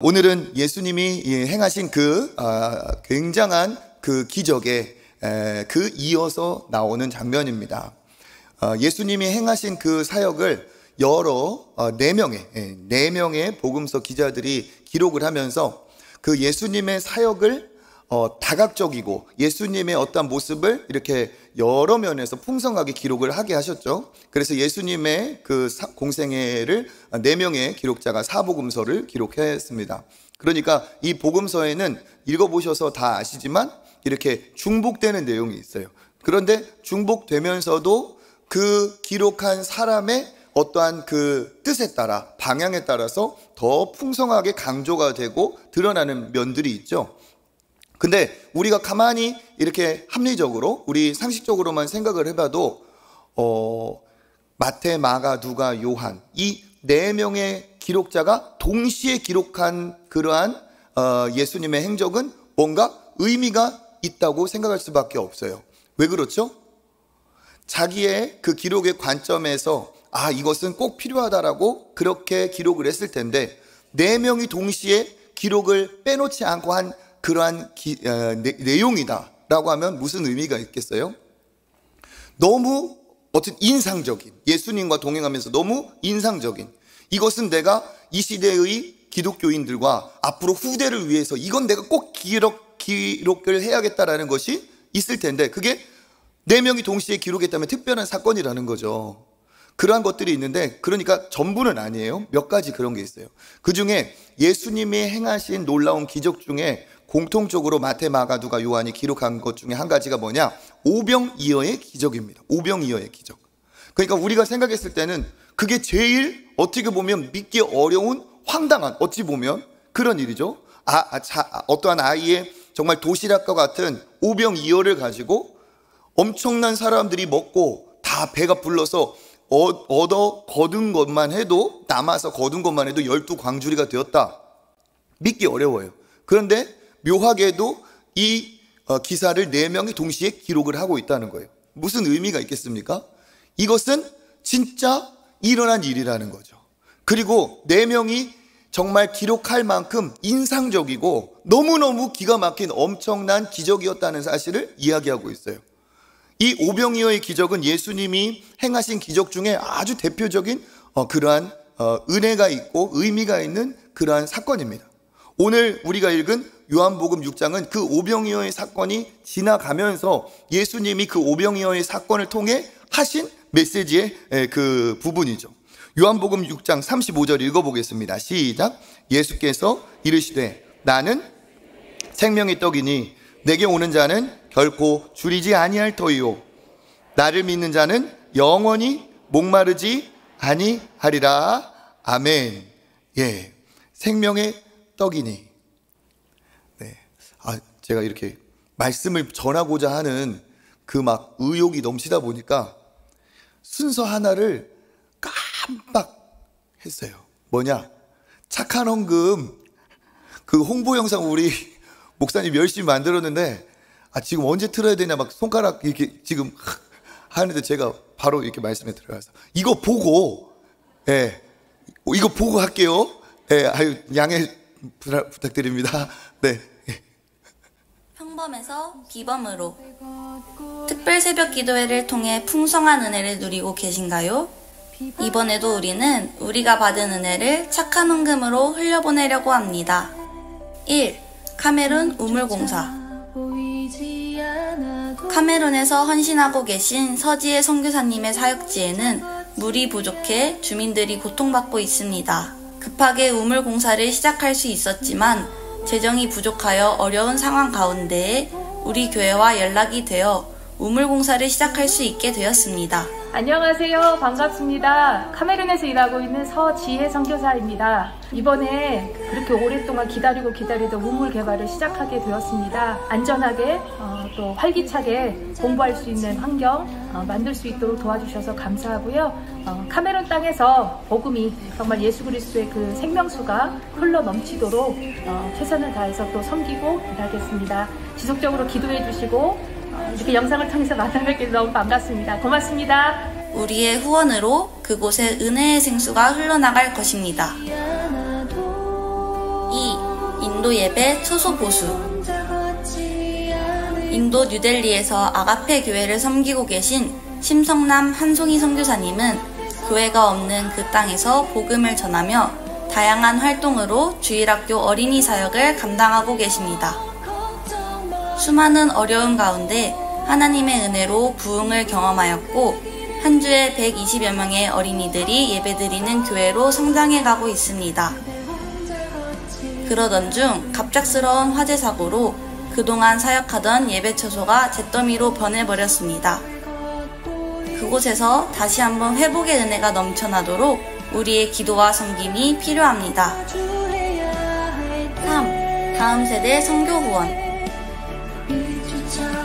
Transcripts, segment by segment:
오늘은 예수님이 행하신 그 굉장한 그 기적에 그 이어서 나오는 장면입니다. 예수님이 행하신 그 사역을 여러 네 명의 복음서 기자들이 기록을 하면서 그 예수님의 사역을 다각적이고 예수님의 어떤 모습을 이렇게 여러 면에서 풍성하게 기록을 하게 하셨죠. 그래서 예수님의 그 공생애를 네 명의 기록자가 사복음서를 기록했습니다. 그러니까 이 복음서에는 읽어보셔서 다 아시지만 이렇게 중복되는 내용이 있어요. 그런데 중복되면서도 그 기록한 사람의 어떠한 그 뜻에 따라 방향에 따라서 더 풍성하게 강조가 되고 드러나는 면들이 있죠. 근데 우리가 가만히 이렇게 합리적으로 우리 상식적으로만 생각을 해봐도 마태, 마가, 누가, 요한 이 네 명의 기록자가 동시에 기록한 그러한 예수님의 행적은 뭔가 의미가 있다고 생각할 수밖에 없어요. 왜 그렇죠? 자기의 그 기록의 관점에서 이것은 꼭 필요하다라고 그렇게 기록을 했을 텐데 네 명이 동시에 기록을 빼놓지 않고 한 그러한 내용이다라고 하면 무슨 의미가 있겠어요? 너무 인상적인, 예수님과 동행하면서 너무 인상적인, 이것은 내가 이 시대의 기독교인들과 앞으로 후대를 위해서 이건 내가 꼭 기록을 해야겠다라는 것이 있을 텐데 그게 네 명이 동시에 기록했다면 특별한 사건이라는 거죠. 그러한 것들이 있는데 그러니까 전부는 아니에요. 몇 가지 그런 게 있어요. 그 중에 예수님이 행하신 놀라운 기적 중에 공통적으로 마태, 마가, 누가, 요한이 기록한 것 중에 한 가지가 뭐냐? 오병이어의 기적입니다. 오병이어의 기적. 그러니까 우리가 생각했을 때는 그게 제일 어떻게 보면 믿기 어려운 황당한 어찌 보면 그런 일이죠. 어떠한 아이의 정말 도시락과 같은 오병이어를 가지고 엄청난 사람들이 먹고 다 배가 불러서 거둔 것만 해도 남아서 거둔 것만 해도 12광주리가 되었다. 믿기 어려워요. 그런데 묘하게도 이 기사를 네 명이 동시에 기록을 하고 있다는 거예요. 무슨 의미가 있겠습니까? 이것은 진짜 일어난 일이라는 거죠. 그리고 네 명이 정말 기록할 만큼 인상적이고 너무너무 기가 막힌 엄청난 기적이었다는 사실을 이야기하고 있어요. 이 오병이어의 기적은 예수님이 행하신 기적 중에 아주 대표적인 그러한 은혜가 있고 의미가 있는 그러한 사건입니다. 오늘 우리가 읽은 요한복음 6장은 그 오병이어의 사건이 지나가면서 예수님이 그 오병이어의 사건을 통해 하신 메시지의 그 부분이죠. 요한복음 6장 35절 읽어보겠습니다. 시작. 예수께서 이르시되 나는 생명의 떡이니 내게 오는 자는 결코 줄이지 아니할 터이요 나를 믿는 자는 영원히 목마르지 아니하리라. 아멘. 예, 생명의 떡이니. 네, 제가 이렇게 말씀을 전하고자 하는 그 막 의욕이 넘치다 보니까 순서 하나를 깜빡했어요. 뭐냐? 착한 헌금 그 홍보 영상 우리 목사님 열심히 만들었는데 지금 언제 틀어야 되냐 막 손가락 이렇게 지금 하는데 제가 바로 이렇게 말씀에 들어가서 이거 보고 이거 보고 할게요. 양해 부탁드립니다. 네. 평범에서 기범으로 특별 새벽 기도회를 통해 풍성한 은혜를 누리고 계신가요? 이번에도 우리는 우리가 받은 은혜를 착한 헌금으로 흘려보내려고 합니다. 1. 카메룬 우물공사. 카메룬에서 헌신하고 계신 서지혜 선교사님의 사역지에는 물이 부족해 주민들이 고통받고 있습니다. 급하게 우물공사를 시작할 수 있었지만 재정이 부족하여 어려운 상황 가운데에 우리 교회와 연락이 되어 우물공사를 시작할 수 있게 되었습니다. 안녕하세요. 반갑습니다. 카메룬에서 일하고 있는 서지혜 선교사입니다. 이번에 그렇게 오랫동안 기다리던 우물 개발을 시작하게 되었습니다. 안전하게 또 활기차게 공부할 수 있는 환경 만들 수 있도록 도와주셔서 감사하고요. 카메룬 땅에서 복음이 정말 예수 그리스도의 그 생명수가 흘러 넘치도록 최선을 다해서 또 섬기고 일하겠습니다. 지속적으로 기도해 주시고 이렇게 영상을 통해서 만나뵙게 너무 반갑습니다. 고맙습니다. 우리의 후원으로 그곳에 은혜의 생수가 흘러나갈 것입니다. 2. 인도 예배 초소 보수. 인도 뉴델리에서 아가페 교회를 섬기고 계신 심성남 한송이 선교사님은 교회가 없는 그 땅에서 복음을 전하며 다양한 활동으로 주일학교 어린이 사역을 감당하고 계십니다. 수많은 어려움 가운데 하나님의 은혜로 부흥을 경험하였고 한 주에 120여 명의 어린이들이 예배드리는 교회로 성장해가고 있습니다. 그러던 중 갑작스러운 화재 사고로 그동안 사역하던 예배 처소가 잿더미로 변해버렸습니다. 그곳에서 다시 한번 회복의 은혜가 넘쳐나도록 우리의 기도와 섬김이 필요합니다. 3. 다음 세대 선교 후원.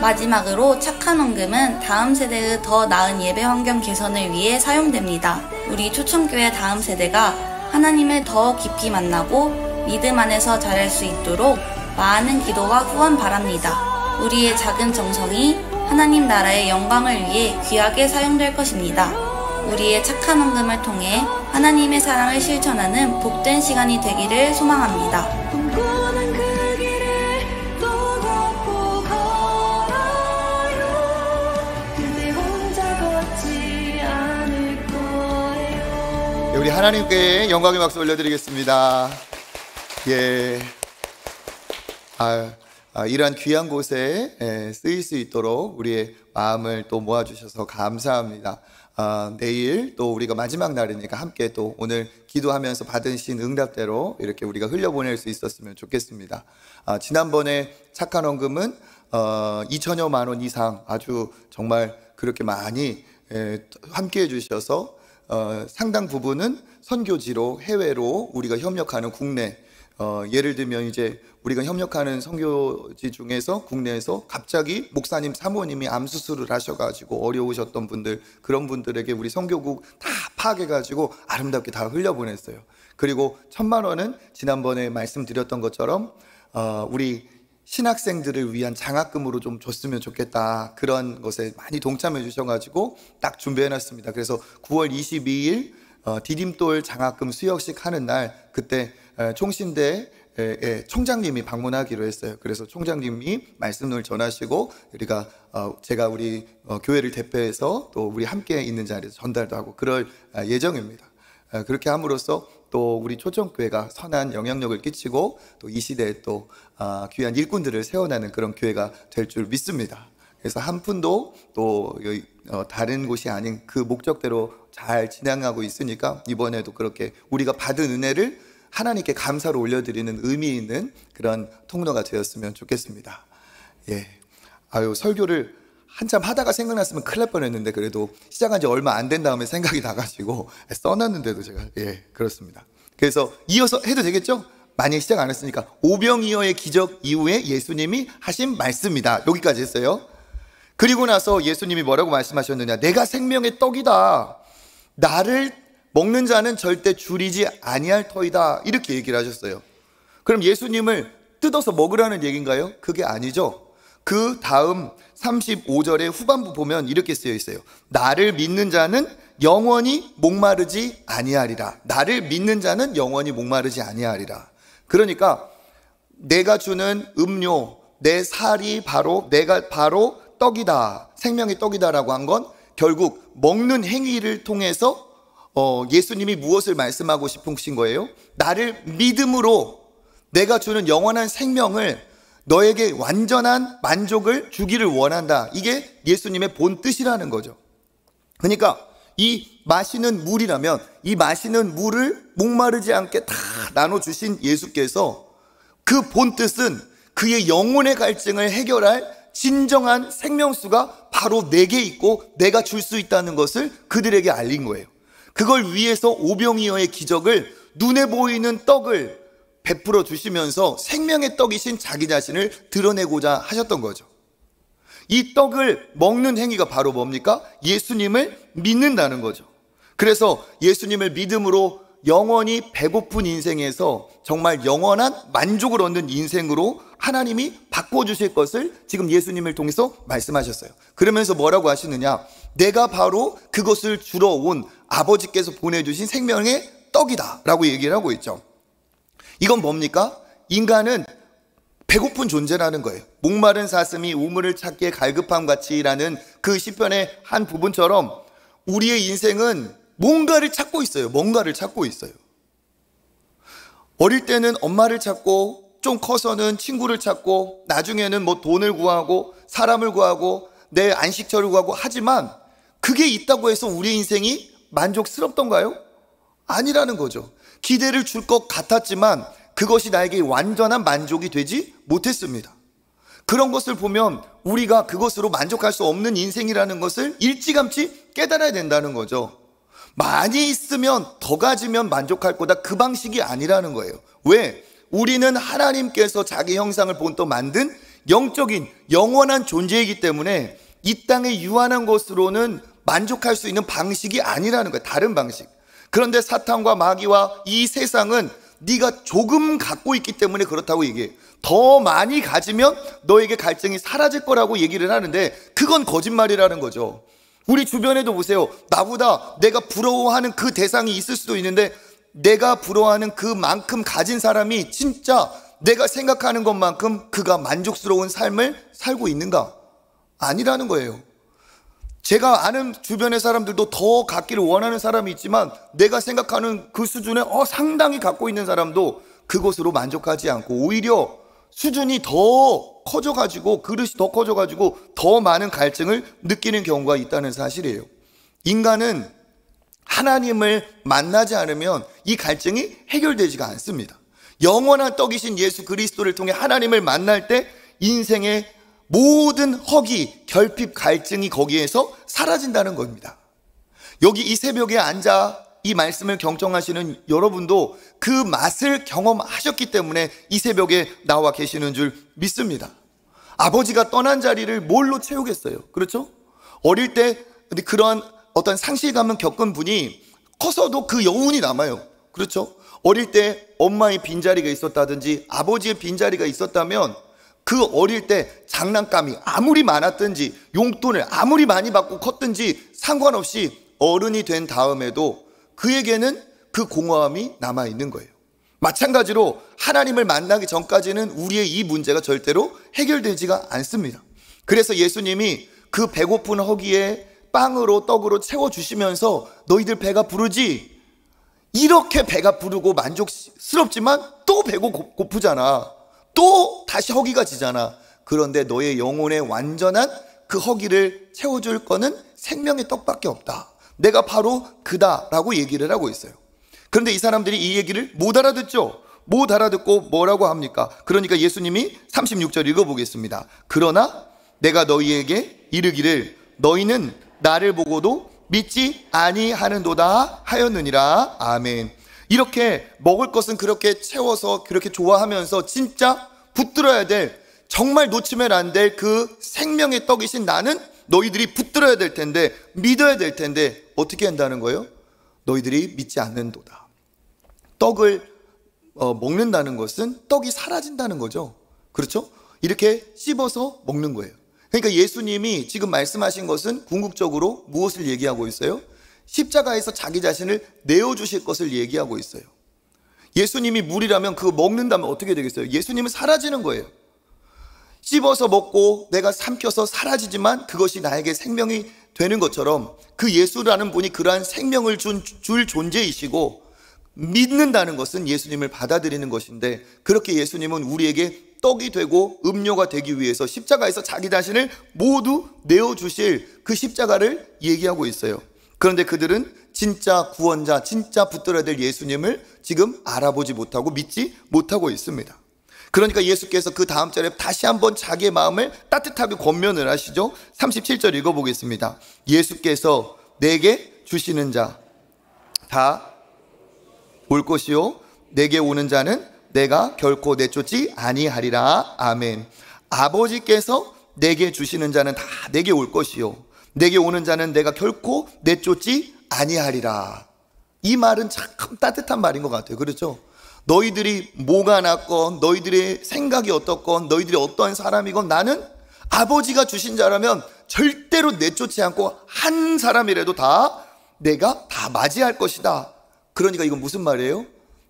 마지막으로 착한 헌금은 다음 세대의 더 나은 예배 환경 개선을 위해 사용됩니다. 우리 초청교회 다음 세대가 하나님을 더 깊이 만나고 믿음 안에서 자랄 수 있도록 많은 기도와 후원 바랍니다. 우리의 작은 정성이 하나님 나라의 영광을 위해 귀하게 사용될 것입니다. 우리의 착한 헌금을 통해 하나님의 사랑을 실천하는 복된 시간이 되기를 소망합니다. 우리 하나님께 영광의 박수 올려드리겠습니다. 예. 이러한 귀한 곳에 쓰일 수 있도록 우리의 마음을 또 모아주셔서 감사합니다. 내일 또 우리가 마지막 날이니까 함께 또 오늘 기도하면서 받으신 응답대로 이렇게 우리가 흘려보낼 수 있었으면 좋겠습니다. 지난번에 착한 헌금은 2천여만 원 이상 아주 정말 그렇게 많이 함께 해주셔서 상당 부분은 선교지로 해외로 우리가 협력하는 국내 예를 들면 이제 우리가 협력하는 선교지 중에서 국내에서 갑자기 목사님 사모님이 암 수술을 하셔가지고 어려우셨던 분들, 그런 분들에게 우리 선교국 다 파악해가지고 아름답게 다 흘려보냈어요. 그리고 1,000만 원은 지난번에 말씀드렸던 것처럼 우리 신학생들을 위한 장학금으로 좀 줬으면 좋겠다, 그런 것에 많이 동참해 주셔가지고 딱 준비해놨습니다. 그래서 9월 22일 디딤돌 장학금 수여식 하는 날, 그때 총신대 총장님이 방문하기로 했어요. 그래서 총장님이 말씀을 전하시고 제가 우리 교회를 대표해서 또 우리 함께 있는 자리에서 전달도 하고 그럴 예정입니다. 그렇게 함으로써 또 우리 초청교회가 선한 영향력을 끼치고 또 이 시대에 또 귀한 일꾼들을 세워나는 그런 교회가 될 줄 믿습니다. 그래서 한 푼도 또 다른 곳이 아닌 그 목적대로 잘 진행하고 있으니까 이번에도 그렇게 우리가 받은 은혜를 하나님께 감사로 올려드리는 의미 있는 그런 통로가 되었으면 좋겠습니다. 예. 설교를 한참 하다가 생각났으면 큰일 날 뻔했는데 그래도 시작한 지 얼마 안 된 다음에 생각이 나가지고 써놨는데도 제가 그렇습니다. 그래서 이어서 해도 되겠죠? 만약에 시작 안 했으니까 오병이어의 기적 이후에 예수님이 하신 말씀이다. 여기까지 했어요. 그리고 나서 예수님이 뭐라고 말씀하셨느냐, 내가 생명의 떡이다, 나를 먹는 자는 절대 줄이지 아니할 터이다, 이렇게 얘기를 하셨어요. 그럼 예수님을 뜯어서 먹으라는 얘기인가요? 그게 아니죠. 그 다음 35절의 후반부 보면 이렇게 쓰여 있어요. 나를 믿는 자는 영원히 목마르지 아니하리라. 나를 믿는 자는 영원히 목마르지 아니하리라. 그러니까 내가 주는 음료, 내 살이 내가 바로 떡이다, 생명의 떡이다라고 한 건 결국 먹는 행위를 통해서 예수님이 무엇을 말씀하고 싶으신 거예요? 나를 믿음으로 내가 주는 영원한 생명을, 너에게 완전한 만족을 주기를 원한다. 이게 예수님의 본 뜻이라는 거죠. 그러니까 이 마시는 물이라면 이 마시는 물을 목마르지 않게 다 나눠주신 예수께서 그 본 뜻은 그의 영혼의 갈증을 해결할 진정한 생명수가 바로 내게 있고 내가 줄 수 있다는 것을 그들에게 알린 거예요. 그걸 위해서 오병이어의 기적을, 눈에 보이는 떡을 베풀어 주시면서 생명의 떡이신 자기 자신을 드러내고자 하셨던 거죠. 이 떡을 먹는 행위가 바로 뭡니까? 예수님을 믿는다는 거죠. 그래서 예수님을 믿음으로 영원히 배고픈 인생에서 정말 영원한 만족을 얻는 인생으로 하나님이 바꿔주실 것을 지금 예수님을 통해서 말씀하셨어요. 그러면서 뭐라고 하시느냐, 내가 바로 그것을 주러 온 아버지께서 보내주신 생명의 떡이다 라고 얘기를 하고 있죠. 이건 뭡니까? 인간은 배고픈 존재라는 거예요. 목마른 사슴이 우물을 찾기에 갈급함 같이라는 그 시편의 한 부분처럼 우리의 인생은 뭔가를 찾고 있어요. 뭔가를 찾고 있어요. 어릴 때는 엄마를 찾고, 좀 커서는 친구를 찾고, 나중에는 뭐 돈을 구하고 사람을 구하고 내 안식처를 구하고 하지만 그게 있다고 해서 우리 인생이 만족스럽던가요? 아니라는 거죠. 기대를 줄 것 같았지만 그것이 나에게 완전한 만족이 되지 못했습니다. 그런 것을 보면 우리가 그것으로 만족할 수 없는 인생이라는 것을 일찌감치 깨달아야 된다는 거죠. 많이 있으면, 더 가지면 만족할 거다, 그 방식이 아니라는 거예요. 왜? 우리는 하나님께서 자기 형상을 본떠 만든 영적인 영원한 존재이기 때문에 이 땅의 유한한 것으로는 만족할 수 있는 방식이 아니라는 거예요. 다른 방식. 그런데 사탄과 마귀와 이 세상은 네가 조금 갖고 있기 때문에 그렇다고 얘기해요. 더 많이 가지면 너에게 갈증이 사라질 거라고 얘기를 하는데 그건 거짓말이라는 거죠. 우리 주변에도 보세요. 나보다 내가 부러워하는 그 대상이 있을 수도 있는데 내가 부러워하는 그만큼 가진 사람이 진짜 내가 생각하는 것만큼 그가 만족스러운 삶을 살고 있는가? 아니라는 거예요. 제가 아는 주변의 사람들도 더 갖기를 원하는 사람이 있지만 내가 생각하는 그 수준에 상당히 갖고 있는 사람도 그것으로 만족하지 않고 오히려 수준이 더 커져가지고, 그릇이 더 커져가지고 더 많은 갈증을 느끼는 경우가 있다는 사실이에요. 인간은 하나님을 만나지 않으면 이 갈증이 해결되지가 않습니다. 영원한 떡이신 예수 그리스도를 통해 하나님을 만날 때 인생의 모든 허기, 결핍, 갈증이 거기에서 사라진다는 겁니다. 여기 이 새벽에 앉아 이 말씀을 경청하시는 여러분도 그 맛을 경험하셨기 때문에 이 새벽에 나와 계시는 줄 믿습니다. 아버지가 떠난 자리를 뭘로 채우겠어요? 그렇죠? 어릴 때 그런 어떤 상실감을 겪은 분이 커서도 그 여운이 남아요. 그렇죠? 어릴 때 엄마의 빈자리가 있었다든지 아버지의 빈자리가 있었다면 그 어릴 때 장난감이 아무리 많았든지 용돈을 아무리 많이 받고 컸든지 상관없이 어른이 된 다음에도 그에게는 그 공허함이 남아있는 거예요. 마찬가지로 하나님을 만나기 전까지는 우리의 이 문제가 절대로 해결되지가 않습니다. 그래서 예수님이 그 배고픈 허기에 빵으로 떡으로 채워주시면서 너희들 배가 부르지? 이렇게 배가 부르고 만족스럽지만 또 배고 고프잖아. 또 다시 허기가 지잖아. 그런데 너의 영혼의 완전한 그 허기를 채워줄 거는 생명의 떡밖에 없다. 내가 바로 그다라고 얘기를 하고 있어요. 그런데 이 사람들이 이 얘기를 못 알아듣죠. 못 알아듣고 뭐라고 합니까? 그러니까 예수님이 36절 읽어보겠습니다. 그러나 내가 너희에게 이르기를 너희는 나를 보고도 믿지 아니하는도다 하였느니라. 아멘. 이렇게 먹을 것은 그렇게 채워서 그렇게 좋아하면서 진짜 붙들어야 될, 정말 놓치면 안 될 그 생명의 떡이신 나는 너희들이 붙들어야 될 텐데, 믿어야 될 텐데 어떻게 한다는 거예요? 너희들이 믿지 않는도다. 떡을 먹는다는 것은 떡이 사라진다는 거죠. 그렇죠? 이렇게 씹어서 먹는 거예요. 그러니까 예수님이 지금 말씀하신 것은 궁극적으로 무엇을 얘기하고 있어요? 십자가에서 자기 자신을 내어주실 것을 얘기하고 있어요. 예수님이 물이라면 그거 먹는다면 어떻게 되겠어요? 예수님은 사라지는 거예요. 씹어서 먹고 내가 삼켜서 사라지지만 그것이 나에게 생명이 되는 것처럼 그 예수라는 분이 그러한 생명을 줄 존재이시고, 믿는다는 것은 예수님을 받아들이는 것인데, 그렇게 예수님은 우리에게 떡이 되고 음료가 되기 위해서 십자가에서 자기 자신을 모두 내어주실 그 십자가를 얘기하고 있어요. 그런데 그들은 진짜 구원자, 진짜 붙들어야 될 예수님을 지금 알아보지 못하고 믿지 못하고 있습니다. 그러니까 예수께서 그 다음 절에 다시 한번 자기의 마음을 따뜻하게 권면을 하시죠. 37절 읽어보겠습니다. 예수께서 내게 주시는 자 다 올 것이요 내게 오는 자는 내가 결코 내쫓지 아니하리라. 아멘. 아버지께서 내게 주시는 자는 다 내게 올 것이요 내게 오는 자는 내가 결코 내쫓지 아니하리라. 이 말은 참 따뜻한 말인 것 같아요. 그렇죠? 너희들이 뭐가 낫건, 너희들의 생각이 어떻건, 너희들이 어떠한 사람이건 나는 아버지가 주신 자라면 절대로 내쫓지 않고 한 사람이라도 다 내가 다 맞이할 것이다. 그러니까 이건 무슨 말이에요?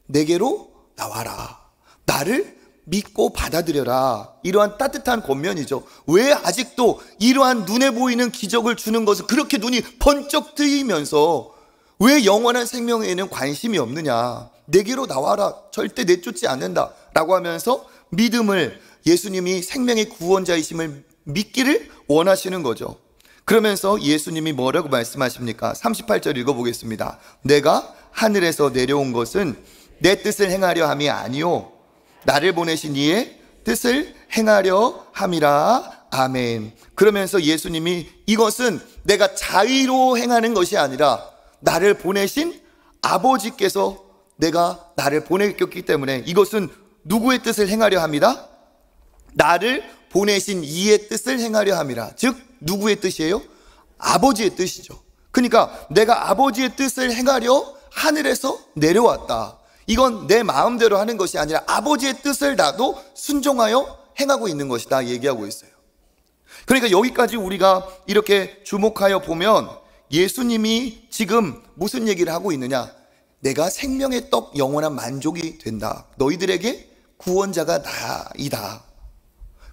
내게로 나와라. 나를 믿고 받아들여라. 이러한 따뜻한 권면이죠. 왜 아직도 이러한 눈에 보이는 기적을 주는 것을 그렇게 눈이 번쩍 뜨이면서 왜 영원한 생명에는 관심이 없느냐. 내게로 나와라. 절대 내쫓지 않는다 라고 하면서 믿음을, 예수님이 생명의 구원자이심을 믿기를 원하시는 거죠. 그러면서 예수님이 뭐라고 말씀하십니까? 38절 읽어보겠습니다. 내가 하늘에서 내려온 것은 내 뜻을 행하려 함이 아니요 나를 보내신 이의 뜻을 행하려 함이라. 아멘. 그러면서 예수님이 이것은 내가 자의로 행하는 것이 아니라 나를 보내신 아버지께서 내가 나를 보내셨기 때문에 이것은 누구의 뜻을 행하려 함이라? 나를 보내신 이의 뜻을 행하려 함이라. 즉 누구의 뜻이에요? 아버지의 뜻이죠. 그러니까 내가 아버지의 뜻을 행하려 하늘에서 내려왔다. 이건 내 마음대로 하는 것이 아니라 아버지의 뜻을 나도 순종하여 행하고 있는 것이다 얘기하고 있어요. 그러니까 여기까지 우리가 이렇게 주목하여 보면 예수님이 지금 무슨 얘기를 하고 있느냐? 내가 생명의 떡 영원한 만족이 된다. 너희들에게 구원자가 나이다.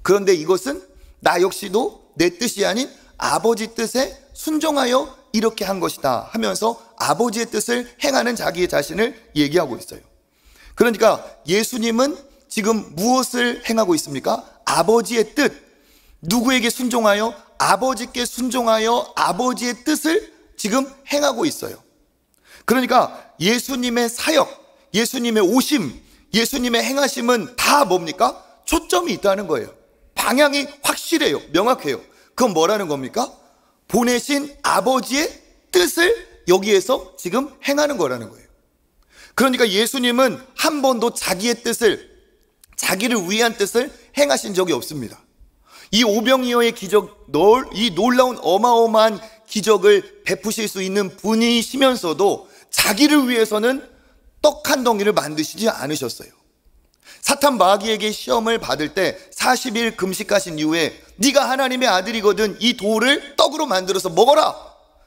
그런데 이것은 나 역시도 내 뜻이 아닌 아버지 뜻에 순종하여 이렇게 한 것이다 하면서 아버지의 뜻을 행하는 자기의 자신을 얘기하고 있어요. 그러니까 예수님은 지금 무엇을 행하고 있습니까? 아버지의 뜻. 누구에게 순종하여? 아버지께 순종하여 아버지의 뜻을 지금 행하고 있어요. 그러니까 예수님의 사역, 예수님의 오심, 예수님의 행하심은 다 뭡니까? 초점이 있다는 거예요. 방향이 확실해요. 명확해요. 그건 뭐라는 겁니까? 보내신 아버지의 뜻을 여기에서 지금 행하는 거라는 거예요. 그러니까 예수님은 한 번도 자기의 뜻을, 자기를 위한 뜻을 행하신 적이 없습니다. 이 오병이어의 기적, 이 놀라운 어마어마한 기적을 베푸실 수 있는 분이시면서도 자기를 위해서는 떡 한 덩이를 만드시지 않으셨어요. 사탄 마귀에게 시험을 받을 때 40일 금식하신 이후에 네가 하나님의 아들이거든 이 돌을 떡으로 만들어서 먹어라.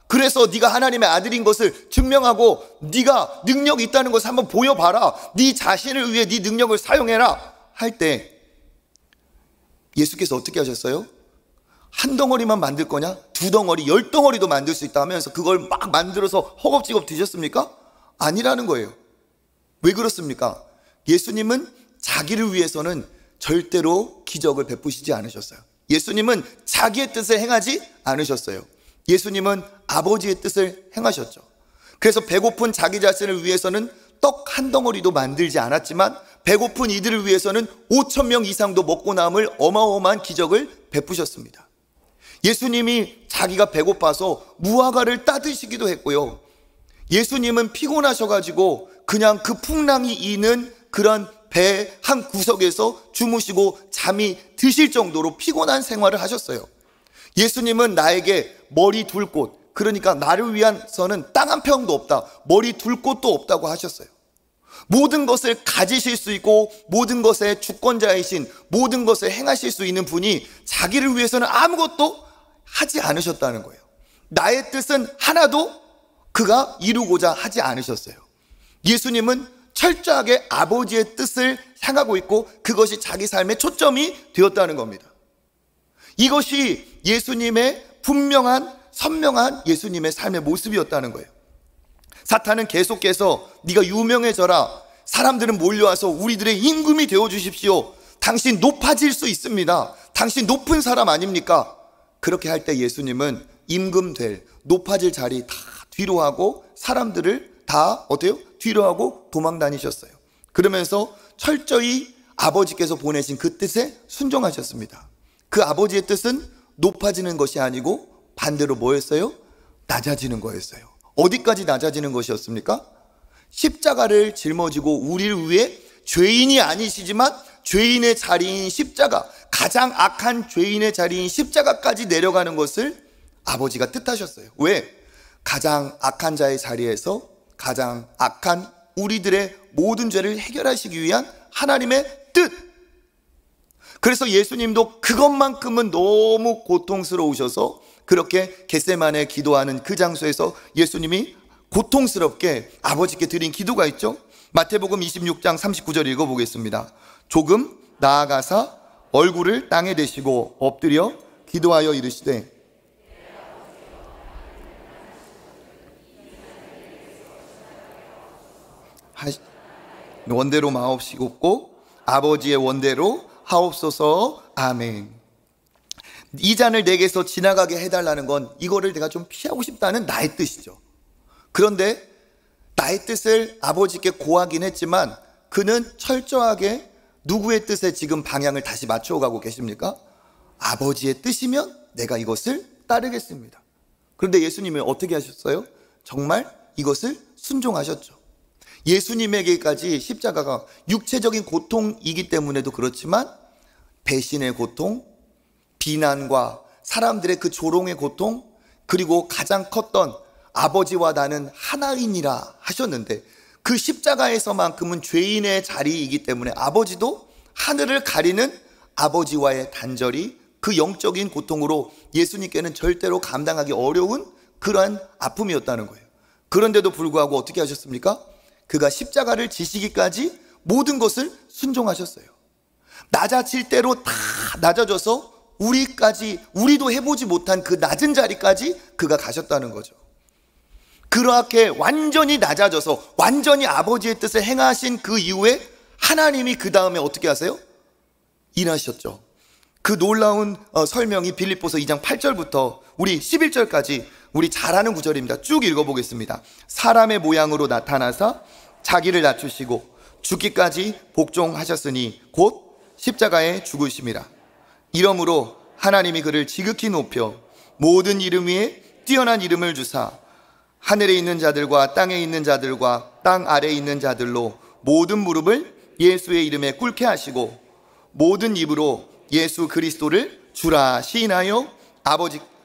그래서 네가 하나님의 아들인 것을 증명하고 네가 능력이 있다는 것을 한번 보여봐라. 네 자신을 위해 네 능력을 사용해라 할 때 예수께서 어떻게 하셨어요? 한 덩어리만 만들 거냐? 두 덩어리, 10덩어리도 만들 수 있다 하면서 그걸 막 만들어서 허겁지겁 드셨습니까? 아니라는 거예요. 왜 그렇습니까? 예수님은 자기를 위해서는 절대로 기적을 베푸시지 않으셨어요. 예수님은 자기의 뜻을 행하지 않으셨어요. 예수님은 아버지의 뜻을 행하셨죠. 그래서 배고픈 자기 자신을 위해서는 떡 한 덩어리도 만들지 않았지만 배고픈 이들을 위해서는 5,000명 이상도 먹고 남을 어마어마한 기적을 베푸셨습니다. 예수님이 자기가 배고파서 무화과를 따드시기도 했고요. 예수님은 피곤하셔가지고 그냥 그 풍랑이 이는 그런 배 한 구석에서 주무시고 잠이 드실 정도로 피곤한 생활을 하셨어요. 예수님은 나에게 머리 둘 곳, 그러니까 나를 위해서는 땅 한 평도 없다, 머리 둘 곳도 없다고 하셨어요. 모든 것을 가지실 수 있고 모든 것의 주권자이신, 모든 것을 행하실 수 있는 분이 자기를 위해서는 아무것도 하지 않으셨다는 거예요. 나의 뜻은 하나도 그가 이루고자 하지 않으셨어요. 예수님은 철저하게 아버지의 뜻을 향하고 있고 그것이 자기 삶의 초점이 되었다는 겁니다. 이것이 예수님의 분명한 선명한 예수님의 삶의 모습이었다는 거예요. 사탄은 계속해서 네가 유명해져라, 사람들은 몰려와서 우리들의 임금이 되어주십시오, 당신 높아질 수 있습니다, 당신 높은 사람 아닙니까? 그렇게 할 때 예수님은 임금 될, 높아질 자리 다 뒤로 하고 사람들을 다 어때요? 뒤로 하고 도망 다니셨어요. 그러면서 철저히 아버지께서 보내신 그 뜻에 순종하셨습니다. 그 아버지의 뜻은 높아지는 것이 아니고 반대로 뭐였어요? 낮아지는 거였어요. 어디까지 낮아지는 것이었습니까? 십자가를 짊어지고 우리를 위해 죄인이 아니시지만 죄인의 자리인 십자가, 가장 악한 죄인의 자리인 십자가까지 내려가는 것을 아버지가 뜻하셨어요. 왜? 가장 악한 자의 자리에서 가장 악한 우리들의 모든 죄를 해결하시기 위한 하나님의 뜻. 그래서 예수님도 그것만큼은 너무 고통스러우셔서 그렇게 겟세마네 기도하는 그 장소에서 예수님이 고통스럽게 아버지께 드린 기도가 있죠. 마태복음 26장 39절 읽어보겠습니다. 조금 나아가사 얼굴을 땅에 대시고 엎드려 기도하여 이르시되 원대로 마옵시옵고 아버지의 원대로 하옵소서. 아멘. 이 잔을 내게서 지나가게 해달라는 건 이거를 내가 좀 피하고 싶다는 나의 뜻이죠. 그런데 나의 뜻을 아버지께 고하긴 했지만 그는 철저하게 누구의 뜻에 지금 방향을 다시 맞춰가고 계십니까? 아버지의 뜻이면 내가 이것을 따르겠습니다. 그런데 예수님은 어떻게 하셨어요? 정말 이것을 순종하셨죠. 예수님에게까지 십자가가 육체적인 고통이기 때문에도 그렇지만 배신의 고통, 비난과 사람들의 그 조롱의 고통, 그리고 가장 컸던 아버지와 나는 하나이니라 하셨는데 그 십자가에서만큼은 죄인의 자리이기 때문에 아버지도 하늘을 가리는 아버지와의 단절이 그 영적인 고통으로 예수님께는 절대로 감당하기 어려운 그러한 아픔이었다는 거예요. 그런데도 불구하고 어떻게 하셨습니까? 그가 십자가를 지시기까지 모든 것을 순종하셨어요. 낮아질 대로 다 낮아져서 우리도 해보지 못한 그 낮은 자리까지 그가 가셨다는 거죠. 그렇게 완전히 낮아져서 완전히 아버지의 뜻을 행하신 그 이후에 하나님이 그 다음에 어떻게 하세요? 일하셨죠. 그 놀라운 설명이 빌립보서 2장 8절부터 우리 11절까지 우리 잘 아는 구절입니다. 쭉 읽어보겠습니다. 사람의 모양으로 나타나사 자기를 낮추시고 죽기까지 복종하셨으니 곧 십자가에 죽으심이라. 이러므로 하나님이 그를 지극히 높여 모든 이름 위에 뛰어난 이름을 주사 하늘에 있는 자들과 땅에 있는 자들과 땅 아래에 있는 자들로 모든 무릎을 예수의 이름에 꿇게 하시고 모든 입으로 예수 그리스도를 주라 시인하여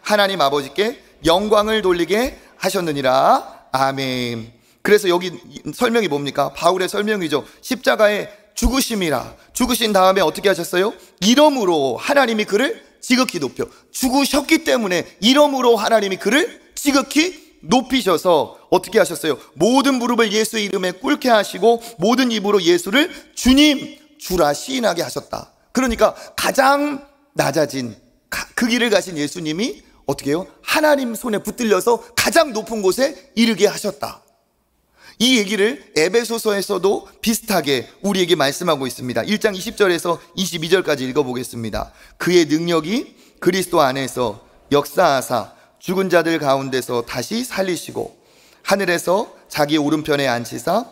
하나님 아버지께 영광을 돌리게 하셨느니라. 아멘. 그래서 여기 설명이 뭡니까? 바울의 설명이죠. 십자가에 죽으심이라. 죽으신 다음에 어떻게 하셨어요? 이러므로 하나님이 그를 지극히 높여. 죽으셨기 때문에 이러므로 하나님이 그를 지극히 높이셔서 어떻게 하셨어요? 모든 무릎을 예수의 이름에 꿇게 하시고 모든 입으로 예수를 주님, 주라 시인하게 하셨다. 그러니까 가장 낮아진 그 길을 가신 예수님이 어떻게 해요? 하나님 손에 붙들려서 가장 높은 곳에 이르게 하셨다. 이 얘기를 에베소서에서도 비슷하게 우리에게 말씀하고 있습니다. 1장 20절에서 22절까지 읽어보겠습니다. 그의 능력이 그리스도 안에서 역사하사 죽은 자들 가운데서 다시 살리시고 하늘에서 자기 오른편에 앉히사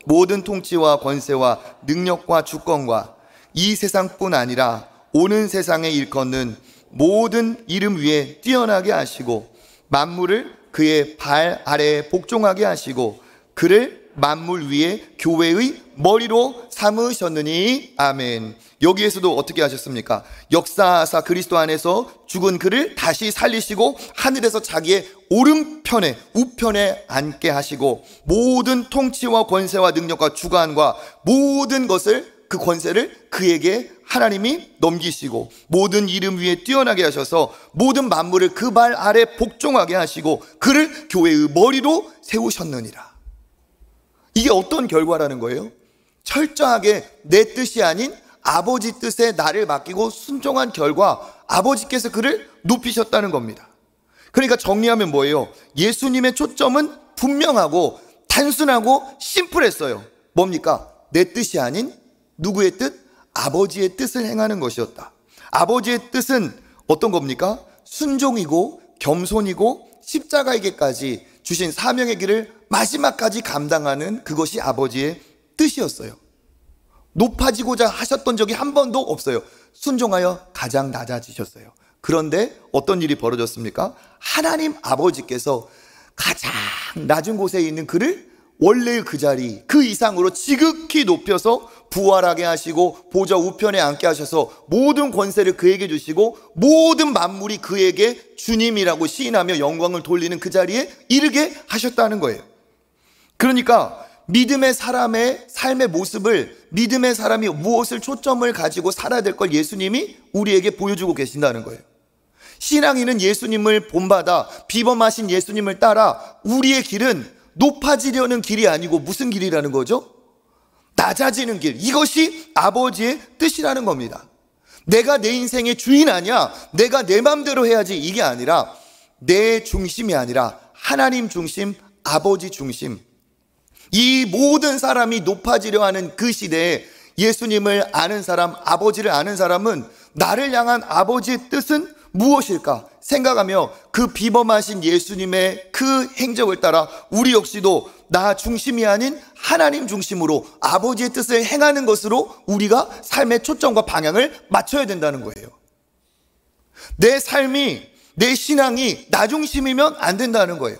모든 통치와 권세와 능력과 주권과 이 세상뿐 아니라 오는 세상에 일컫는 모든 이름 위에 뛰어나게 하시고 만물을 그의 발 아래에 복종하게 하시고 그를 만물 위에 교회의 머리로 삼으셨느니. 아멘. 여기에서도 어떻게 하셨습니까? 역사하사 그리스도 안에서 죽은 그를 다시 살리시고 하늘에서 자기의 오른편에 우편에 앉게 하시고 모든 통치와 권세와 능력과 주관과 모든 것을 그 권세를 그에게 하나님이 넘기시고 모든 이름 위에 뛰어나게 하셔서 모든 만물을 그 발 아래 복종하게 하시고 그를 교회의 머리로 세우셨느니라. 이게 어떤 결과라는 거예요? 철저하게 내 뜻이 아닌 아버지 뜻에 나를 맡기고 순종한 결과 아버지께서 그를 높이셨다는 겁니다. 그러니까 정리하면 뭐예요? 예수님의 초점은 분명하고 단순하고 심플했어요. 뭡니까? 내 뜻이 아닌 누구의 뜻? 아버지의 뜻을 행하는 것이었다. 아버지의 뜻은 어떤 겁니까? 순종이고 겸손이고 십자가에게까지 주신 사명의 길을 마지막까지 감당하는 그것이 아버지의 뜻이었어요. 높아지고자 하셨던 적이 한 번도 없어요. 순종하여 가장 낮아지셨어요. 그런데 어떤 일이 벌어졌습니까? 하나님 아버지께서 가장 낮은 곳에 있는 그를 원래의 그 자리 그 이상으로 지극히 높여서 부활하게 하시고 보좌 우편에 앉게 하셔서 모든 권세를 그에게 주시고 모든 만물이 그에게 주님이라고 시인하며 영광을 돌리는 그 자리에 이르게 하셨다는 거예요. 그러니까 믿음의 사람의 삶의 모습을 믿음의 사람이 무엇을 초점을 가지고 살아야 될 걸 예수님이 우리에게 보여주고 계신다는 거예요. 신앙인은 예수님을 본받아 비범하신 예수님을 따라 우리의 길은 높아지려는 길이 아니고 무슨 길이라는 거죠? 낮아지는 길, 이것이 아버지의 뜻이라는 겁니다. 내가 내 인생의 주인 아니야, 내가 내 맘대로 해야지, 이게 아니라 내 중심이 아니라 하나님 중심, 아버지 중심. 이 모든 사람이 높아지려 하는 그 시대에 예수님을 아는 사람, 아버지를 아는 사람은 나를 향한 아버지의 뜻은 무엇일까 생각하며 그 비범하신 예수님의 그 행적을 따라 우리 역시도 나 중심이 아닌 하나님 중심으로 아버지의 뜻을 행하는 것으로 우리가 삶의 초점과 방향을 맞춰야 된다는 거예요. 내 삶이, 내 신앙이 나 중심이면 안 된다는 거예요.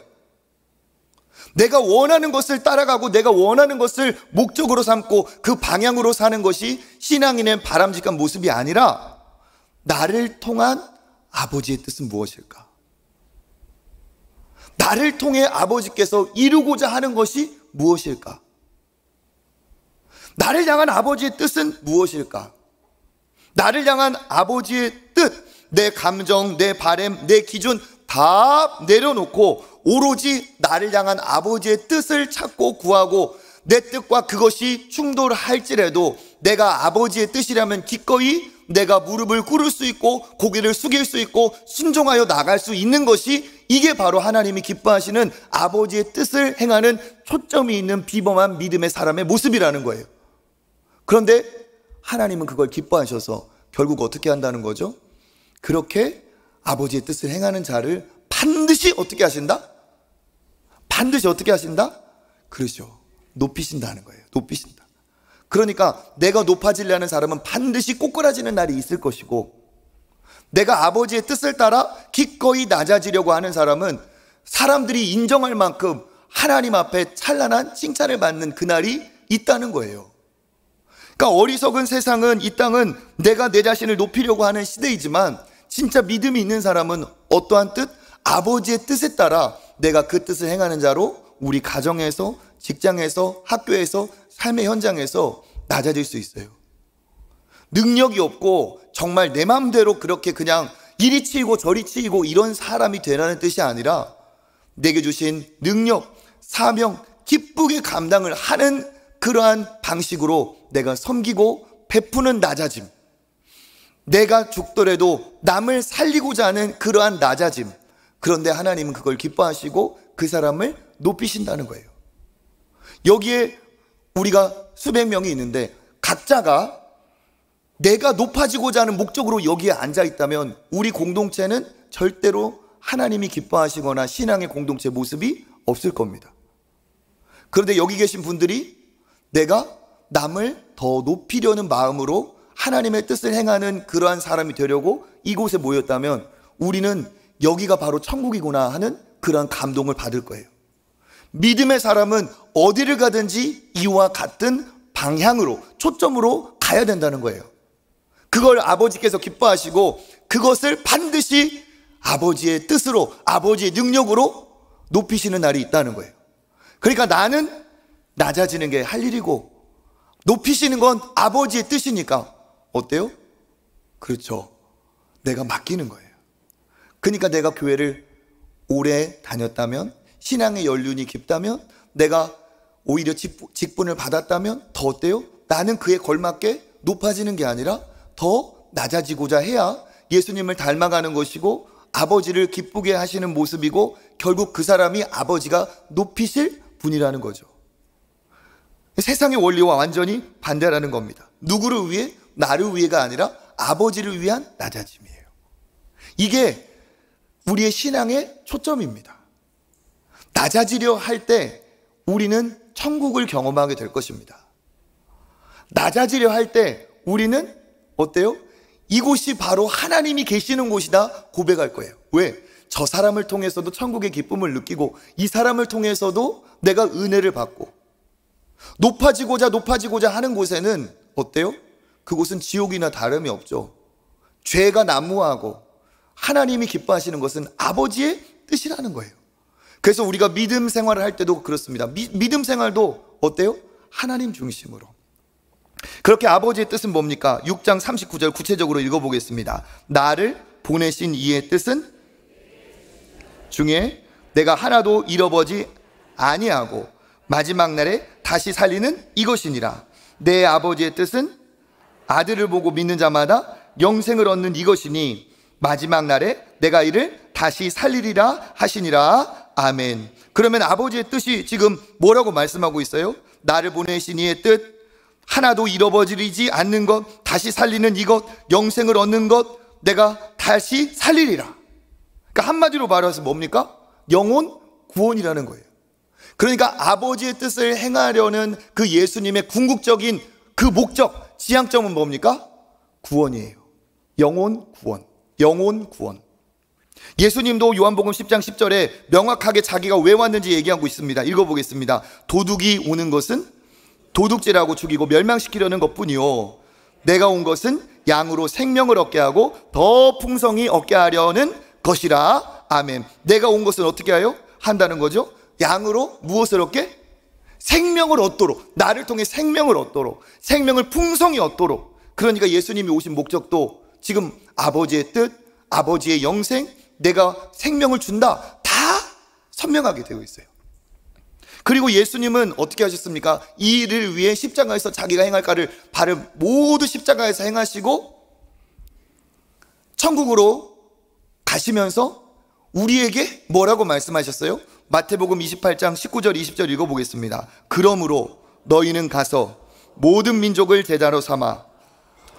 내가 원하는 것을 따라가고 내가 원하는 것을 목적으로 삼고 그 방향으로 사는 것이 신앙인의 바람직한 모습이 아니라 나를 통한 아버지의 뜻은 무엇일까? 나를 통해 아버지께서 이루고자 하는 것이 무엇일까? 나를 향한 아버지의 뜻은 무엇일까? 나를 향한 아버지의 뜻, 내 감정, 내 바람, 내 기준 다 내려놓고 오로지 나를 향한 아버지의 뜻을 찾고 구하고 내 뜻과 그것이 충돌할지라도 내가 아버지의 뜻이라면 기꺼이 내가 무릎을 꿇을 수 있고 고개를 숙일 수 있고 순종하여 나갈 수 있는 것이, 이게 바로 하나님이 기뻐하시는 아버지의 뜻을 행하는 초점이 있는 비범한 믿음의 사람의 모습이라는 거예요. 그런데 하나님은 그걸 기뻐하셔서 결국 어떻게 한다는 거죠? 그렇게 아버지의 뜻을 행하는 자를 반드시 어떻게 하신다? 반드시 어떻게 하신다? 그러죠. 높이신다는 거예요. 높이신다. 그러니까 내가 높아지려는 사람은 반드시 꼬꾸라지는 날이 있을 것이고, 내가 아버지의 뜻을 따라 기꺼이 낮아지려고 하는 사람은 사람들이 인정할 만큼 하나님 앞에 찬란한 칭찬을 받는 그날이 있다는 거예요. 그러니까 어리석은 세상은, 이 땅은 내가 내 자신을 높이려고 하는 시대이지만 진짜 믿음이 있는 사람은 어떠한 뜻? 아버지의 뜻에 따라 내가 그 뜻을 행하는 자로 우리 가정에서, 직장에서, 학교에서, 삶의 현장에서 낮아질 수 있어요. 능력이 없고 정말 내 마음대로 그렇게 그냥 이리 치이고 저리 치이고 이런 사람이 되라는 뜻이 아니라 내게 주신 능력, 사명, 기쁘게 감당을 하는 그러한 방식으로 내가 섬기고 베푸는 낮아짐, 내가 죽더라도 남을 살리고자 하는 그러한 낮아짐. 그런데 하나님은 그걸 기뻐하시고 그 사람을 높이신다는 거예요. 여기에 우리가 수백 명이 있는데 각자가 내가 높아지고자 하는 목적으로 여기에 앉아 있다면 우리 공동체는 절대로 하나님이 기뻐하시거나 신앙의 공동체 모습이 없을 겁니다. 그런데 여기 계신 분들이 내가 남을 더 높이려는 마음으로 하나님의 뜻을 행하는 그러한 사람이 되려고 이곳에 모였다면 우리는 여기가 바로 천국이구나 하는 그러한 감동을 받을 거예요. 믿음의 사람은 어디를 가든지 이와 같은 방향으로, 초점으로 가야 된다는 거예요. 그걸 아버지께서 기뻐하시고 그것을 반드시 아버지의 뜻으로, 아버지의 능력으로 높이시는 날이 있다는 거예요. 그러니까 나는 낮아지는 게 할 일이고 높이시는 건 아버지의 뜻이니까 어때요? 그렇죠. 내가 맡기는 거예요. 그러니까 내가 교회를 오래 다녔다면, 신앙의 연륜이 깊다면, 내가 오히려 직분을 받았다면 더 어때요? 나는 그에 걸맞게 높아지는 게 아니라 더 낮아지고자 해야 예수님을 닮아가는 것이고 아버지를 기쁘게 하시는 모습이고 결국 그 사람이 아버지가 높이실 분이라는 거죠. 세상의 원리와 완전히 반대라는 겁니다. 누구를 위해? 나를 위해가 아니라 아버지를 위한 낮아짐이에요. 이게 우리의 신앙의 초점입니다. 낮아지려 할 때 우리는 천국을 경험하게 될 것입니다. 낮아지려 할 때 우리는 어때요? 이곳이 바로 하나님이 계시는 곳이다 고백할 거예요. 왜? 저 사람을 통해서도 천국의 기쁨을 느끼고 이 사람을 통해서도 내가 은혜를 받고 높아지고자 하는 곳에는 어때요? 그곳은 지옥이나 다름이 없죠. 죄가 난무하고 하나님이 기뻐하시는 것은 아버지의 뜻이라는 거예요. 그래서 우리가 믿음 생활을 할 때도 그렇습니다. 믿음 생활도 어때요? 하나님 중심으로. 그렇게 아버지의 뜻은 뭡니까? 6장 39절 구체적으로 읽어보겠습니다. 나를 보내신 이의 뜻은 중에 내가 하나도 잃어버지 아니하고 마지막 날에 다시 살리는 이것이니라. 내 아버지의 뜻은 아들을 보고 믿는 자마다 영생을 얻는 이것이니 마지막 날에 내가 이를 다시 살리리라 하시니라. 아멘. 그러면 아버지의 뜻이 지금 뭐라고 말씀하고 있어요? 나를 보내신 이의 뜻, 하나도 잃어버리지 않는 것, 다시 살리는 이것, 영생을 얻는 것, 내가 다시 살리리라. 그러니까 한마디로 말해서 뭡니까? 영혼 구원이라는 거예요. 그러니까 아버지의 뜻을 행하려는 그 예수님의 궁극적인 그 목적, 지향점은 뭡니까? 구원이에요. 영혼 구원. 영혼 구원. 예수님도 요한복음 10장 10절에 명확하게 자기가 왜 왔는지 얘기하고 있습니다. 읽어보겠습니다. 도둑이 오는 것은 도둑질하고 죽이고 멸망시키려는 것뿐이요, 내가 온 것은 양으로 생명을 얻게 하고 더 풍성히 얻게 하려는 것이라. 아멘. 내가 온 것은 어떻게 한다는 거죠? 양으로 무엇을 얻게? 생명을 얻도록, 나를 통해 생명을 얻도록, 생명을 풍성히 얻도록. 그러니까 예수님이 오신 목적도 지금 아버지의 뜻, 아버지의 영생, 내가 생명을 준다, 다 선명하게 되어 있어요. 그리고 예수님은 어떻게 하셨습니까? 이 일을 위해 십자가에서 자기가 행할 바를 모두 십자가에서 행하시고 천국으로 가시면서 우리에게 뭐라고 말씀하셨어요? 마태복음 28장 19절 20절 읽어보겠습니다. 그러므로 너희는 가서 모든 민족을 제자로 삼아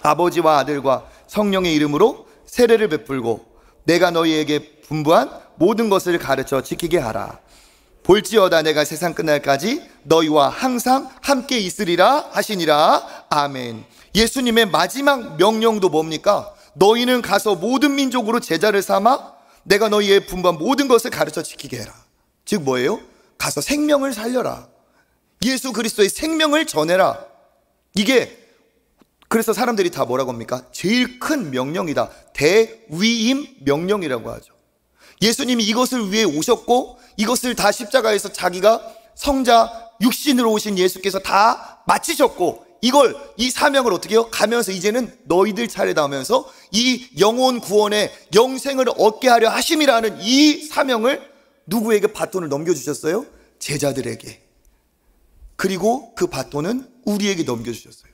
아버지와 아들과 성령의 이름으로 세례를 베풀고 내가 너희에게 분부한 모든 것을 가르쳐 지키게 하라. 볼지어다 내가 세상 끝날까지 너희와 항상 함께 있으리라 하시니라. 아멘. 예수님의 마지막 명령도 뭡니까? 너희는 가서 모든 민족으로 제자를 삼아 내가 너희의 분부한 모든 것을 가르쳐 지키게 해라. 즉 뭐예요? 가서 생명을 살려라. 예수 그리스도의 생명을 전해라. 이게 그래서 사람들이 다 뭐라고 합니까? 제일 큰 명령이다. 대위임 명령이라고 하죠. 예수님이 이것을 위해 오셨고 이것을 다 십자가에서 자기가 성자 육신으로 오신 예수께서 다 마치셨고 이 사명을 어떻게 해요? 가면서 이제는 너희들 차례다 하면서 이 영혼 구원의 영생을 얻게 하려 하심이라는 이 사명을 누구에게 바톤을 넘겨주셨어요? 제자들에게. 그리고 그 바톤은 우리에게 넘겨주셨어요.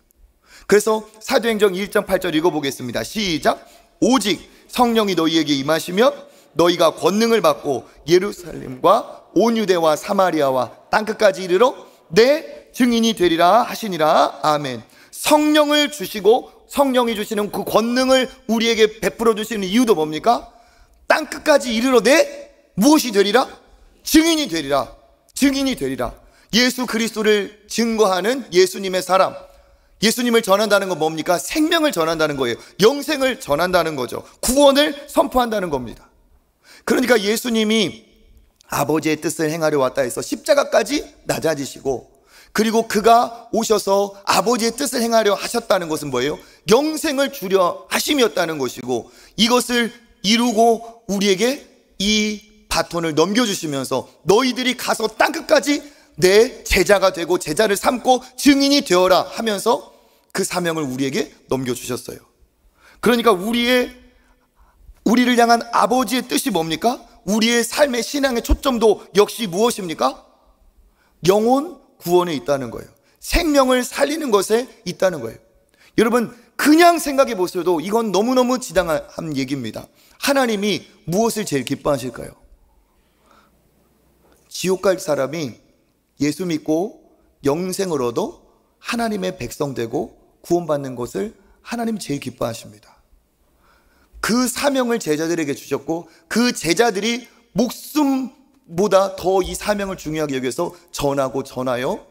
그래서 사도행전 1장 8절 읽어보겠습니다. 시작. 오직 성령이 너희에게 임하시면 너희가 권능을 받고 예루살렘과 온 유대와 사마리아와 땅끝까지 이르러 내 증인이 되리라 하시니라. 아멘. 성령을 주시고 성령이 주시는 그 권능을 우리에게 베풀어 주시는 이유도 뭡니까? 땅끝까지 이르러 내 무엇이 되리라? 증인이 되리라. 증인이 되리라. 예수 그리스도를 증거하는 예수님의 사람, 예수님을 전한다는 건 뭡니까? 생명을 전한다는 거예요. 영생을 전한다는 거죠. 구원을 선포한다는 겁니다. 그러니까 예수님이 아버지의 뜻을 행하려 왔다 해서 십자가까지 낮아지시고, 그리고 그가 오셔서 아버지의 뜻을 행하려 하셨다는 것은 뭐예요? 영생을 주려 하심이었다는 것이고, 이것을 이루고 우리에게 이 바톤을 넘겨주시면서 너희들이 가서 땅끝까지 내 제자가 되고 제자를 삼고 증인이 되어라 하면서 그 사명을 우리에게 넘겨주셨어요. 그러니까 우리를 향한 아버지의 뜻이 뭡니까? 우리의 삶의 신앙의 초점도 역시 무엇입니까? 영혼 구원에 있다는 거예요. 생명을 살리는 것에 있다는 거예요. 여러분, 그냥 생각해 보셔도 이건 너무너무 지당한 얘기입니다. 하나님이 무엇을 제일 기뻐하실까요? 지옥 갈 사람이 예수 믿고 영생을 얻어 하나님의 백성 되고 구원받는 것을 하나님 제일 기뻐하십니다. 그 사명을 제자들에게 주셨고, 그 제자들이 목숨보다 더 이 사명을 중요하게 여겨서 전하고 전하여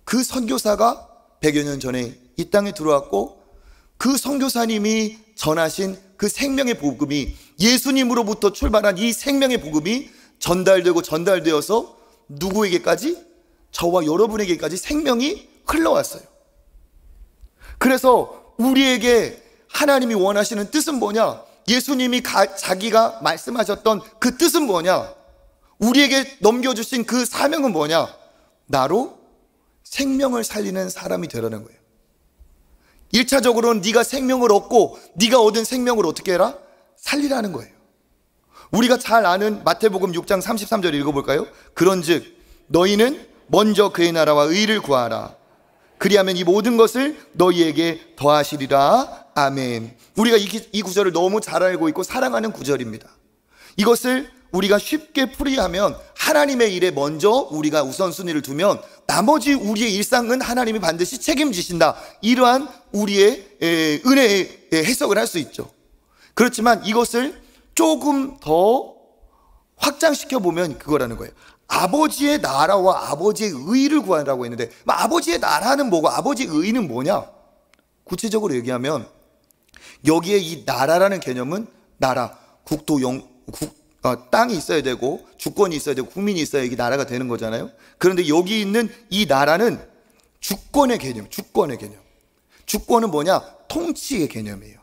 그 선교사가 100여 년 전에 이 땅에 들어왔고, 그 선교사님이 전하신 그 생명의 복음이, 예수님으로부터 출발한 이 생명의 복음이 전달되어서 누구에게까지? 저와 여러분에게까지 생명이 흘러왔어요. 그래서 우리에게 하나님이 원하시는 뜻은 뭐냐? 예수님이 자기가 말씀하셨던 그 뜻은 뭐냐? 우리에게 넘겨주신 그 사명은 뭐냐? 나로 생명을 살리는 사람이 되라는 거예요. 1차적으로는 네가 생명을 얻고 네가 얻은 생명을 어떻게 해라? 살리라는 거예요. 우리가 잘 아는 마태복음 6장 33절 읽어볼까요? 그런즉 너희는 먼저 그의 나라와 의를 구하라. 그리하면 이 모든 것을 너희에게 더하시리라. 아멘. 우리가 이 구절을 너무 잘 알고 있고 사랑하는 구절입니다. 이것을 우리가 쉽게 풀이하면 하나님의 일에 먼저 우리가 우선순위를 두면 나머지 우리의 일상은 하나님이 반드시 책임지신다. 이러한 우리의 은혜의 해석을 할 수 있죠. 그렇지만 이것을 조금 더 확장시켜 보면 그거라는 거예요. 아버지의 나라와 아버지의 의를 구하라고 했는데, 아버지의 나라는 뭐고 아버지의 의는 뭐냐? 구체적으로 얘기하면 여기에 이 나라라는 개념은 나라, 국토, 땅이 있어야 되고 주권이 있어야 되고 국민이 있어야 이게 나라가 되는 거잖아요. 그런데 여기 있는 이 나라는 주권의 개념, 주권의 개념. 주권은 뭐냐? 통치의 개념이에요.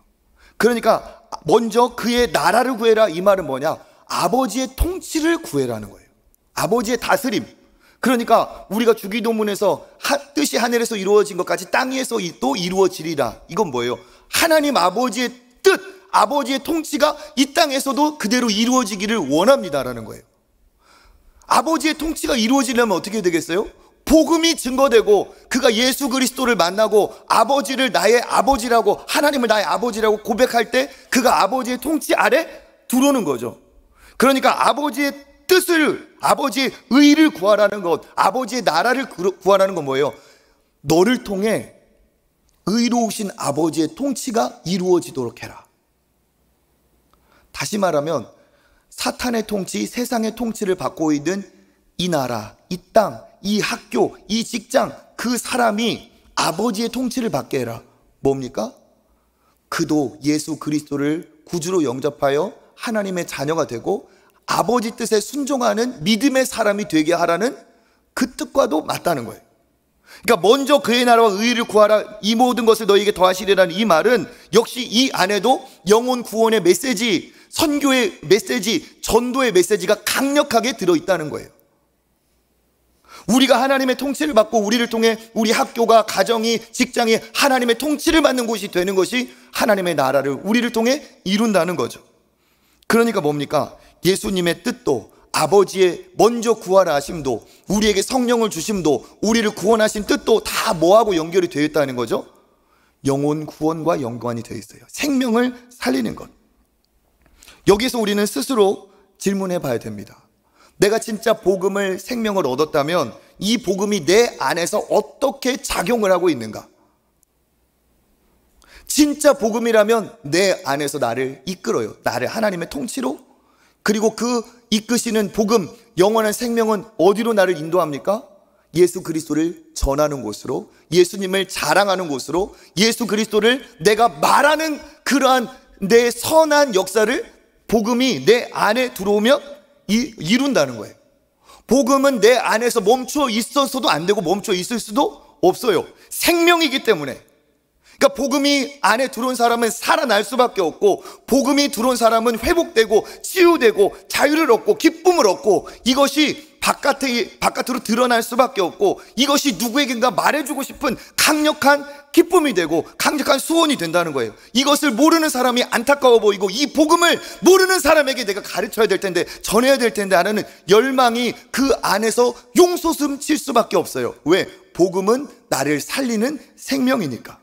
그러니까 먼저 그의 나라를 구해라, 이 말은 뭐냐? 아버지의 통치를 구해라는 거예요. 아버지의 다스림. 그러니까 우리가 주기도문에서 뜻이 하늘에서 이루어진 것까지 땅 위에서 또 이루어지리라. 이건 뭐예요? 하나님 아버지의 뜻, 아버지의 통치가 이 땅에서도 그대로 이루어지기를 원합니다라는 거예요. 아버지의 통치가 이루어지려면 어떻게 되겠어요? 복음이 증거되고 그가 예수 그리스도를 만나고 아버지를 나의 아버지라고, 하나님을 나의 아버지라고 고백할 때 그가 아버지의 통치 아래 들어오는 거죠. 그러니까 아버지의 뜻을, 아버지의 의를 구하라는 것, 아버지의 나라를 구하라는 건 뭐예요? 너를 통해 의로우신 아버지의 통치가 이루어지도록 해라. 다시 말하면 사탄의 통치, 세상의 통치를 받고 있는 이 나라, 이 땅, 이 학교, 이 직장, 그 사람이 아버지의 통치를 받게 해라. 뭡니까? 그도 예수 그리스도를 구주로 영접하여 하나님의 자녀가 되고 아버지 뜻에 순종하는 믿음의 사람이 되게 하라는 그 뜻과도 맞다는 거예요. 그러니까 먼저 그의 나라와 의를 구하라, 이 모든 것을 너희에게 더하시리라는 이 말은 역시 이 안에도 영혼 구원의 메시지, 선교의 메시지, 전도의 메시지가 강력하게 들어있다는 거예요. 우리가 하나님의 통치를 받고 우리를 통해 우리 학교가, 가정이, 직장이 하나님의 통치를 받는 곳이 되는 것이 하나님의 나라를 우리를 통해 이룬다는 거죠. 그러니까 뭡니까? 예수님의 뜻도, 아버지의 먼저 구하라 하심도, 우리에게 성령을 주심도, 우리를 구원하신 뜻도 다 뭐하고 연결이 되어 있다는 거죠? 영혼 구원과 연관이 되어 있어요. 생명을 살리는 것. 여기서 우리는 스스로 질문해 봐야 됩니다. 내가 진짜 복음을, 생명을 얻었다면 이 복음이 내 안에서 어떻게 작용을 하고 있는가? 진짜 복음이라면 내 안에서 나를 이끌어요. 나를 하나님의 통치로. 그리고 그 이끄시는 복음, 영원한 생명은 어디로 나를 인도합니까? 예수 그리스도를 전하는 곳으로, 예수님을 자랑하는 곳으로, 예수 그리스도를 내가 말하는 그러한 내 선한 역사를 복음이 내 안에 들어오면 이룬다는 거예요. 복음은 내 안에서 멈춰 있어서도 안 되고 멈춰 있을 수도 없어요. 생명이기 때문에. 그러니까 복음이 안에 들어온 사람은 살아날 수밖에 없고, 복음이 들어온 사람은 회복되고 치유되고 자유를 얻고 기쁨을 얻고, 이것이 바깥으로 드러날 수밖에 없고, 이것이 누구에겐가 말해주고 싶은 강력한 기쁨이 되고 강력한 수원이 된다는 거예요. 이것을 모르는 사람이 안타까워 보이고, 이 복음을 모르는 사람에게 내가 가르쳐야 될 텐데, 전해야 될 텐데 하는 열망이 그 안에서 용솟음 칠 수밖에 없어요. 왜? 복음은 나를 살리는 생명이니까.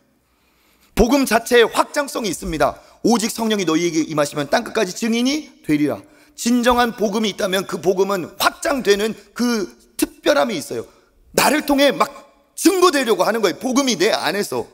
복음 자체에 확장성이 있습니다. 오직 성령이 너희에게 임하시면 땅끝까지 증인이 되리라. 진정한 복음이 있다면 그 복음은 확장되는 그 특별함이 있어요. 나를 통해 막 증거되려고 하는 거예요. 복음이 내 안에서.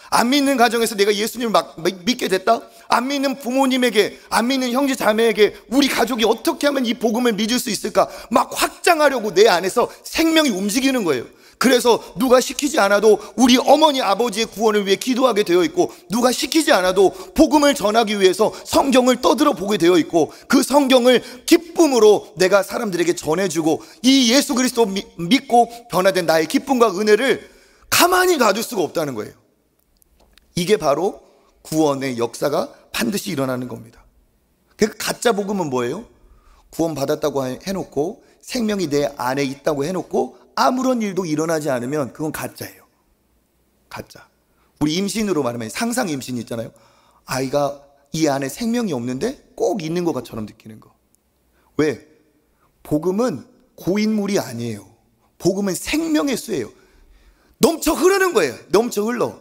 안 믿는 가정에서 내가 예수님을 막 믿게 됐다? 안 믿는 부모님에게, 안 믿는 형제 자매에게 우리 가족이 어떻게 하면 이 복음을 믿을 수 있을까? 막 확장하려고 내 안에서 생명이 움직이는 거예요. 그래서 누가 시키지 않아도 우리 어머니 아버지의 구원을 위해 기도하게 되어 있고, 누가 시키지 않아도 복음을 전하기 위해서 성경을 떠들어 보게 되어 있고, 그 성경을 기쁨으로 내가 사람들에게 전해주고, 이 예수 그리스도 믿고 변화된 나의 기쁨과 은혜를 가만히 놔둘 수가 없다는 거예요. 이게 바로 구원의 역사가 반드시 일어나는 겁니다. 그 가짜 복음은 뭐예요? 구원 받았다고 해놓고 생명이 내 안에 있다고 해놓고 아무런 일도 일어나지 않으면 그건 가짜예요. 가짜. 우리 임신으로 말하면 상상 임신 있잖아요. 아이가 이 안에 생명이 없는데 꼭 있는 것처럼 느끼는 거. 왜? 복음은 고인물이 아니에요. 복음은 생명의 수예요. 넘쳐 흐르는 거예요. 넘쳐 흘러.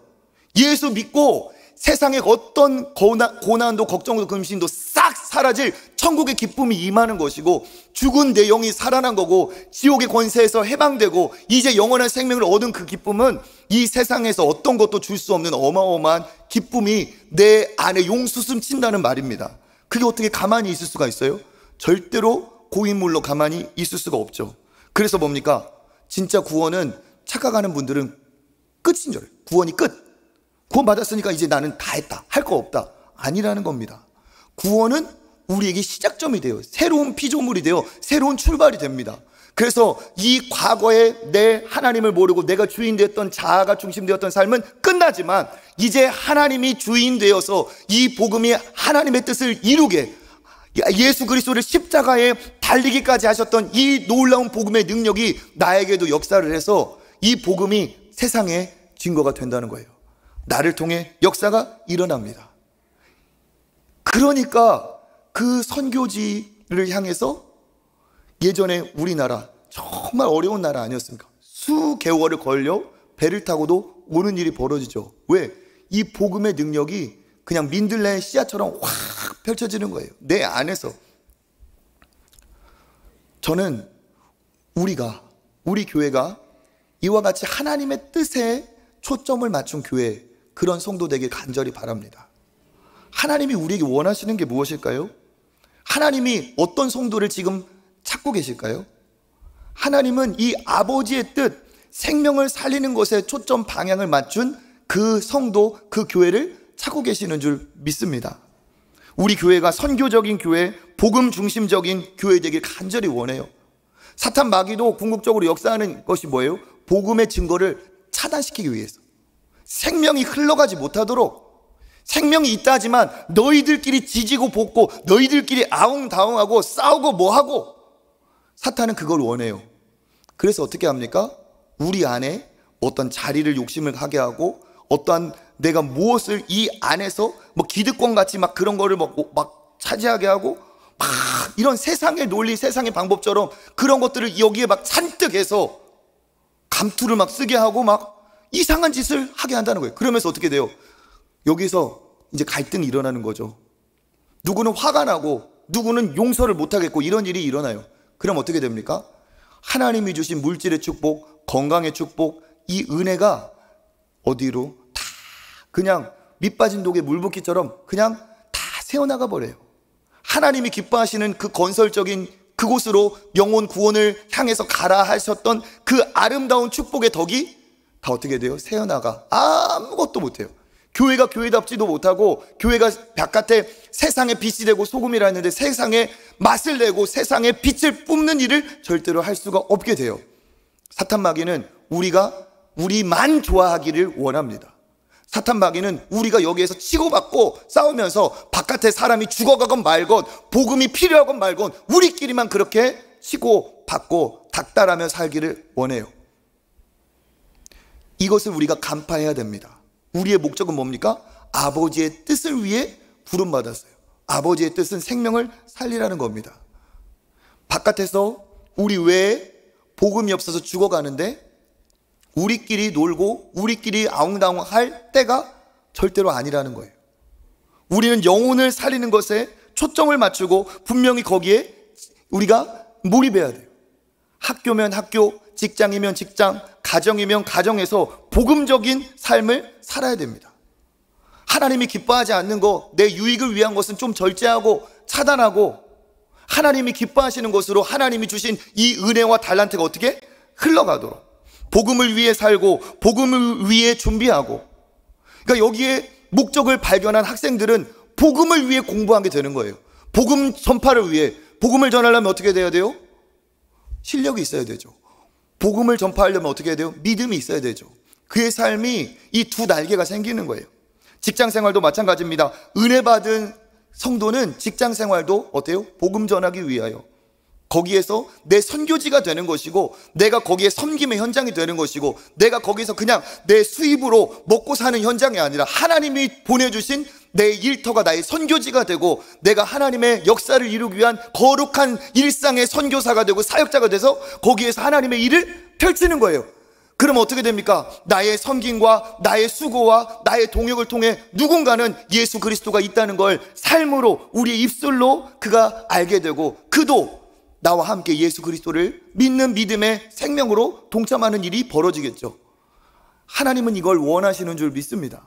예수 믿고 세상의 어떤 고난도 걱정도 금신도 싹 사라질 천국의 기쁨이 임하는 것이고, 죽은 내 영이 살아난 거고, 지옥의 권세에서 해방되고 이제 영원한 생명을 얻은 그 기쁨은 이 세상에서 어떤 것도 줄 수 없는 어마어마한 기쁨이 내 안에 용수숨 친다는 말입니다. 그게 어떻게 가만히 있을 수가 있어요? 절대로 고인물로 가만히 있을 수가 없죠. 그래서 뭡니까? 진짜 구원은 착각하는 분들은 끝인 줄 알아요. 구원이 끝. 구원 받았으니까 이제 나는 다 했다, 할 거 없다, 아니라는 겁니다. 구원은 우리에게 시작점이 돼요. 새로운 피조물이 되어 새로운 출발이 됩니다. 그래서 이 과거에 내 하나님을 모르고 내가 주인 되었던, 자아가 중심되었던 삶은 끝나지만, 이제 하나님이 주인 되어서 이 복음이 하나님의 뜻을 이루게, 예수 그리스도를 십자가에 달리기까지 하셨던 이 놀라운 복음의 능력이 나에게도 역사를 해서 이 복음이 세상의 증거가 된다는 거예요. 나를 통해 역사가 일어납니다. 그러니까 그 선교지를 향해서, 예전에 우리나라 정말 어려운 나라 아니었습니까? 수개월을 걸려 배를 타고도 오는 일이 벌어지죠. 왜? 이 복음의 능력이 그냥 민들레 씨앗처럼 확 펼쳐지는 거예요. 내 안에서. 저는 우리 교회가 이와 같이 하나님의 뜻에 초점을 맞춘 교회, 그런 성도 되길 간절히 바랍니다. 하나님이 우리에게 원하시는 게 무엇일까요? 하나님이 어떤 성도를 지금 찾고 계실까요? 하나님은 이 아버지의 뜻, 생명을 살리는 것에 초점 방향을 맞춘 그 성도, 그 교회를 찾고 계시는 줄 믿습니다. 우리 교회가 선교적인 교회, 복음 중심적인 교회 되길 간절히 원해요. 사탄 마귀도 궁극적으로 역사하는 것이 뭐예요? 복음의 증거를 차단시키기 위해서. 생명이 흘러가지 못하도록, 생명이 있다 하지만 너희들끼리 지지고 볶고 너희들끼리 아웅다웅하고 싸우고 뭐하고, 사탄은 그걸 원해요. 그래서 어떻게 합니까? 우리 안에 어떤 자리를 욕심을 하게 하고, 어떠한 내가 무엇을 이 안에서 뭐 기득권 같이 막 그런 거를 막 차지하게 하고, 막 이런 세상의 논리, 세상의 방법처럼 그런 것들을 여기에 막 잔뜩 해서 감투를 막 쓰게 하고 막 이상한 짓을 하게 한다는 거예요. 그러면서 어떻게 돼요? 여기서 이제 갈등이 일어나는 거죠. 누구는 화가 나고 누구는 용서를 못하겠고, 이런 일이 일어나요. 그럼 어떻게 됩니까? 하나님이 주신 물질의 축복, 건강의 축복, 이 은혜가 어디로 다 그냥 밑빠진 독에 물 붓기처럼 그냥 다 새어나가 버려요. 하나님이 기뻐하시는 그 건설적인 그곳으로 영혼 구원을 향해서 가라 하셨던 그 아름다운 축복의 덕이 다 어떻게 돼요? 새어나가 아무것도 못해요. 교회가 교회답지도 못하고, 교회가 바깥에 세상의 빛이 되고 소금이라 했는데 세상에 맛을 내고 세상에 빛을 뿜는 일을 절대로 할 수가 없게 돼요. 사탄 마귀는 우리만 좋아하기를 원합니다. 사탄 마귀는 우리가 여기에서 치고받고 싸우면서 바깥에 사람이 죽어가건 말건, 복음이 필요하건 말건 우리끼리만 그렇게 치고받고 닥달하며 살기를 원해요. 이것을 우리가 간파해야 됩니다. 우리의 목적은 뭡니까? 아버지의 뜻을 위해 부름받았어요. 아버지의 뜻은 생명을 살리라는 겁니다. 바깥에서 우리 외에 복음이 없어서 죽어가는데 우리끼리 놀고 우리끼리 아웅다웅 할 때가 절대로 아니라는 거예요. 우리는 영혼을 살리는 것에 초점을 맞추고 분명히 거기에 우리가 몰입해야 돼요. 학교면 학교, 직장이면 직장, 가정이면 가정에서 복음적인 삶을 살아야 됩니다. 하나님이 기뻐하지 않는 거, 내 유익을 위한 것은 좀 절제하고 차단하고, 하나님이 기뻐하시는 것으로 하나님이 주신 이 은혜와 달란트가 어떻게 흘러가도록 복음을 위해 살고 복음을 위해 준비하고, 그러니까 여기에 목적을 발견한 학생들은 복음을 위해 공부하게 되는 거예요. 복음 전파를 위해. 복음을 전하려면 어떻게 돼야 돼요? 실력이 있어야 되죠. 복음을 전파하려면 어떻게 해야 돼요? 믿음이 있어야 되죠. 그의 삶이 이 두 날개가 생기는 거예요. 직장 생활도 마찬가지입니다. 은혜 받은 성도는 직장 생활도 어때요? 복음 전하기 위하여 거기에서 내 선교지가 되는 것이고, 내가 거기에 섬김의 현장이 되는 것이고, 내가 거기서 그냥 내 수입으로 먹고 사는 현장이 아니라 하나님이 보내주신 내 일터가 나의 선교지가 되고, 내가 하나님의 역사를 이루기 위한 거룩한 일상의 선교사가 되고 사역자가 돼서 거기에서 하나님의 일을 펼치는 거예요. 그럼 어떻게 됩니까? 나의 섬김과 나의 수고와 나의 동역을 통해 누군가는 예수 그리스도가 있다는 걸 삶으로, 우리의 입술로 그가 알게 되고, 그도 나와 함께 예수 그리스도를 믿는 믿음의 생명으로 동참하는 일이 벌어지겠죠. 하나님은 이걸 원하시는 줄 믿습니다.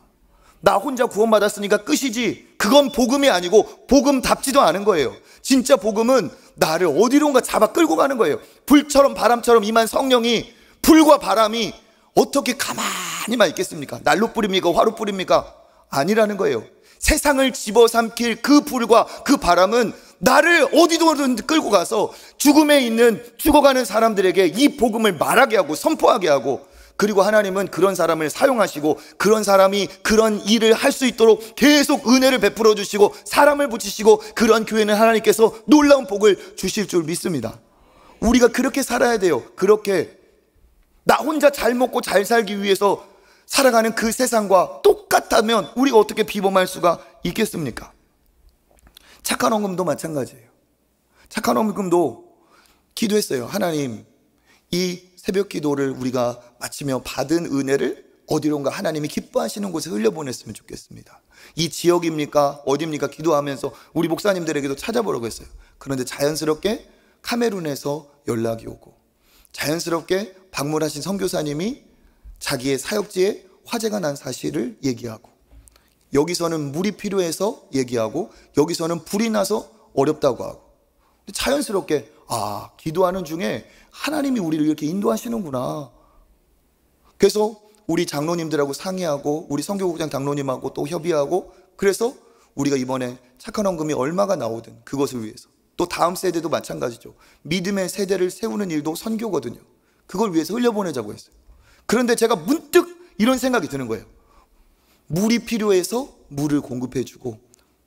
나 혼자 구원받았으니까 끝이지, 그건 복음이 아니고 복음답지도 않은 거예요. 진짜 복음은 나를 어디론가 잡아 끌고 가는 거예요. 불처럼 바람처럼 임한 성령이, 불과 바람이 어떻게 가만히만 있겠습니까? 난로 뿌립니까? 화로 뿌립니까? 아니라는 거예요. 세상을 집어삼킬 그 불과 그 바람은 나를 어디든 끌고 가서 죽음에 있는, 죽어가는 사람들에게 이 복음을 말하게 하고 선포하게 하고, 그리고 하나님은 그런 사람을 사용하시고 그런 사람이 그런 일을 할 수 있도록 계속 은혜를 베풀어 주시고 사람을 붙이시고, 그런 교회는 하나님께서 놀라운 복을 주실 줄 믿습니다. 우리가 그렇게 살아야 돼요. 그렇게 나 혼자 잘 먹고 잘 살기 위해서 살아가는 그 세상과 똑같다면 우리가 어떻게 비범할 수가 있겠습니까? 착한 헌금도 마찬가지예요. 착한 헌금도 기도했어요. 하나님, 이 새벽 기도를 우리가 마치며 받은 은혜를 어디론가 하나님이 기뻐하시는 곳에 흘려보냈으면 좋겠습니다. 이 지역입니까? 어디입니까? 기도하면서 우리 목사님들에게도 찾아보라고 했어요. 그런데 자연스럽게 카메룬에서 연락이 오고, 자연스럽게 방문하신 선교사님이 자기의 사역지에 화재가 난 사실을 얘기하고, 여기서는 물이 필요해서 얘기하고, 여기서는 불이 나서 어렵다고 하고, 자연스럽게 기도하는 중에 하나님이 우리를 이렇게 인도하시는구나. 그래서 우리 장로님들하고 상의하고, 우리 선교국장 장로님하고 또 협의하고, 그래서 우리가 이번에 착한 헌금이 얼마가 나오든 그것을 위해서, 또 다음 세대도 마찬가지죠. 믿음의 세대를 세우는 일도 선교거든요. 그걸 위해서 흘려보내자고 했어요. 그런데 제가 문득 이런 생각이 드는 거예요. 물이 필요해서 물을 공급해주고,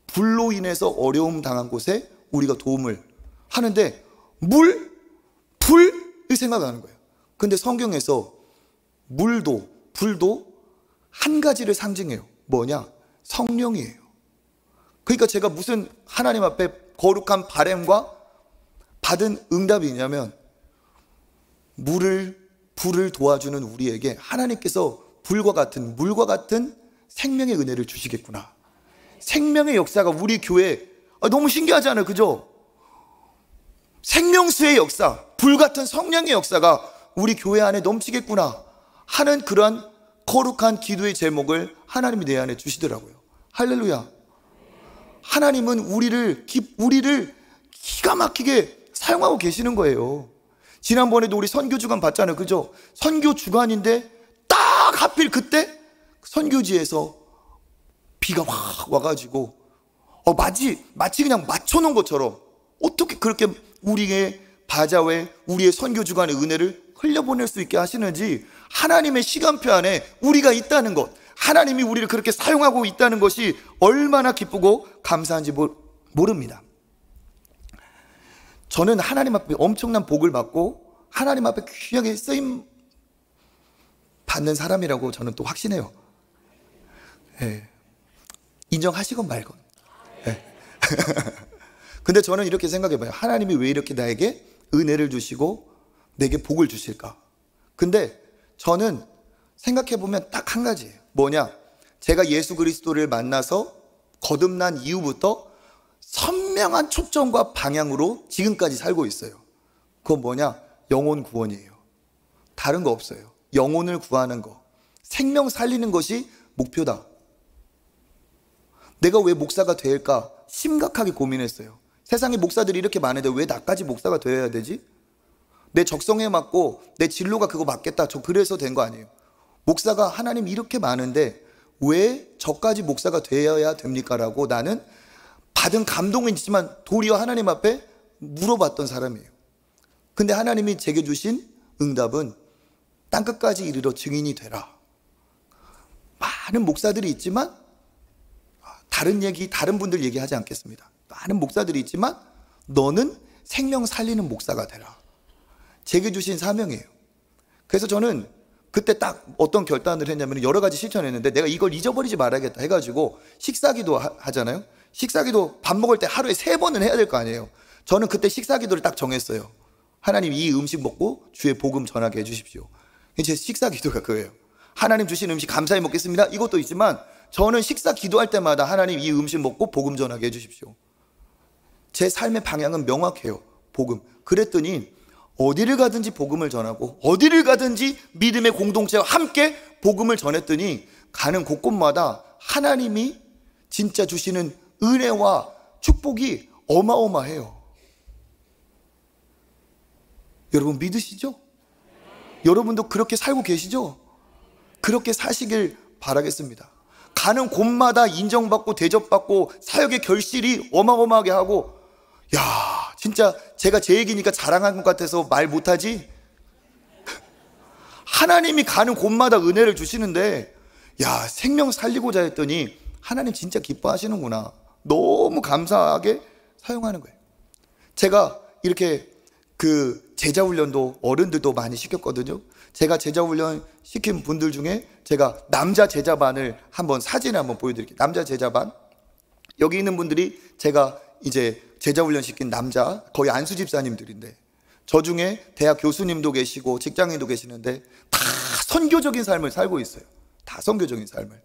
불로 인해서 어려움 당한 곳에 우리가 도움을 하는데, 불을 생각하는 거예요. 근데 성경에서 물도 불도 한 가지를 상징해요. 뭐냐? 성령이에요. 그러니까 제가 무슨 하나님 앞에 거룩한 바램과 받은 응답이 있냐면, 불을 도와주는 우리에게 하나님께서 불과 같은, 물과 같은 생명의 은혜를 주시겠구나. 생명의 역사가 우리 교회에 너무 신기하지 않아요? 그죠? 생명수의 역사, 불같은 성령의 역사가 우리 교회 안에 넘치겠구나 하는 그러한 거룩한 기도의 제목을 하나님이 내 안에 주시더라고요. 할렐루야. 하나님은 우리를 기가 막히게 사용하고 계시는 거예요. 지난번에도 우리 선교 주간 봤잖아요. 그죠? 선교 주간인데 딱 하필 그때 선교지에서 비가 확 와가지고 마치 그냥 맞춰놓은 것처럼 어떻게 그렇게 우리의 바자회, 우리의 선교 주간의 은혜를 흘려보낼 수 있게 하시는지, 하나님의 시간표 안에 우리가 있다는 것, 하나님이 우리를 그렇게 사용하고 있다는 것이 얼마나 기쁘고 감사한지 모릅니다. 저는 하나님 앞에 엄청난 복을 받고 하나님 앞에 귀하게 쓰임 받는 사람이라고 저는 또 확신해요. 네. 인정하시건 말건. 네. 근데 저는 이렇게 생각해 봐요. 하나님이 왜 이렇게 나에게 은혜를 주시고 내게 복을 주실까? 근데 저는 생각해 보면 딱 한 가지예요. 뭐냐? 제가 예수 그리스도를 만나서 거듭난 이후부터 선명한 초점과 방향으로 지금까지 살고 있어요. 그건 뭐냐? 영혼 구원이에요. 다른 거 없어요. 영혼을 구하는 거, 생명 살리는 것이 목표다. 내가 왜 목사가 될까 심각하게 고민했어요. 세상에 목사들이 이렇게 많은데 왜 나까지 목사가 되어야 되지? 내 적성에 맞고 내 진로가 그거 맞겠다, 저 그래서 된 거 아니에요. 목사가 하나님 이렇게 많은데 왜 저까지 목사가 되어야 됩니까? 라고 나는 받은 감동은 있지만 도리어 하나님 앞에 물어봤던 사람이에요. 근데 하나님이 제게 주신 응답은 땅끝까지 이르러 증인이 되라. 많은 목사들이 있지만 다른 분들 얘기하지 않겠습니다. 많은 목사들이 있지만 너는 생명 살리는 목사가 되라. 제게 주신 사명이에요. 그래서 저는 그때 딱 어떤 결단을 했냐면 여러 가지 실천했는데, 내가 이걸 잊어버리지 말아야겠다 해가지고 식사기도 하잖아요. 식사기도 밥 먹을 때 하루에 3번은 해야 될 거 아니에요. 저는 그때 식사기도를 딱 정했어요. 하나님, 이 음식 먹고 주의 복음 전하게 해주십시오. 제 식사 기도가 그거예요. 하나님 주신 음식 감사히 먹겠습니다. 이것도 있지만 저는 식사 기도할 때마다 하나님 이 음식 먹고 복음 전하게 해주십시오. 제 삶의 방향은 명확해요. 복음. 그랬더니 어디를 가든지 복음을 전하고 어디를 가든지 믿음의 공동체와 함께 복음을 전했더니 가는 곳곳마다 하나님이 진짜 주시는 은혜와 축복이 어마어마해요. 여러분 믿으시죠? 여러분도 그렇게 살고 계시죠? 그렇게 사시길 바라겠습니다. 가는 곳마다 인정받고 대접받고 사역의 결실이 어마어마하게 하고, 야, 진짜 제가 제 얘기니까 자랑한 것 같아서 말 못하지? 하나님이 가는 곳마다 은혜를 주시는데, 야, 생명 살리고자 했더니 하나님 진짜 기뻐하시는구나. 너무 감사하게 사용하는 거예요. 제가 이렇게 제자훈련도 어른들도 많이 시켰거든요. 제가 제자훈련 시킨 분들 중에 제가 남자 제자반을 사진을 한번 보여드릴게요. 남자 제자반. 여기 있는 분들이 제가 이제 제자훈련 시킨 남자, 거의 안수 집사님들인데, 저 중에 대학 교수님도 계시고 직장인도 계시는데 다 선교적인 삶을 살고 있어요. 다 선교적인 삶을.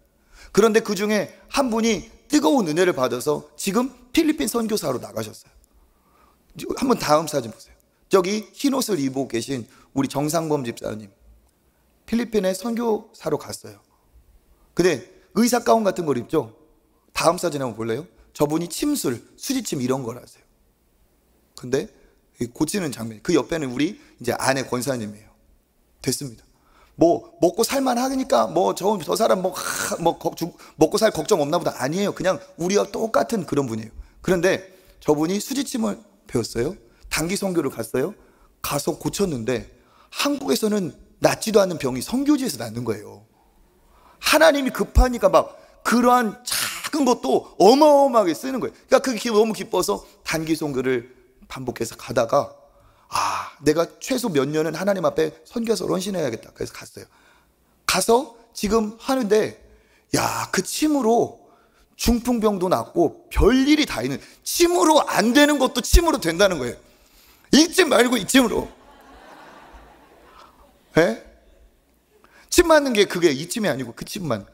그런데 그 중에 한 분이 뜨거운 은혜를 받아서 지금 필리핀 선교사로 나가셨어요. 한번 다음 사진 보세요. 저기 흰 옷을 입고 계신 우리 정상범 집사님, 필리핀에 선교사로 갔어요. 근데 의사 가운 같은 걸 입죠. 다음 사진 한번 볼래요? 저분이 침술, 수지침 이런 걸 하세요. 근데 고치는 장면, 그 옆에는 우리 이제 아내 권사님이에요. 됐습니다. 먹고 살만 하니까 저 사람 먹고 살 걱정 없나 보다. 아니에요. 그냥 우리와 똑같은 그런 분이에요. 그런데 저분이 수지침을 배웠어요. 단기 선교를 갔어요. 가서 고쳤는데 한국에서는 낫지도 않는 병이 선교지에서 낫는 거예요. 하나님이 급하니까 그러한 작은 것도 어마어마하게 쓰는 거예요. 그러니까 그게 너무 기뻐서 단기 선교를 반복해서 가다가, 내가 최소 몇 년은 하나님 앞에 선교사로 헌신해야겠다. 그래서 갔어요. 가서 지금 하는데, 그 침으로 중풍병도 낫고 별일이 다 있는, 침으로 안 되는 것도 침으로 된다는 거예요. 잊지 말고 이 침으로. 예? 침 맞는 게 그게 이 침이 아니고 그 침만.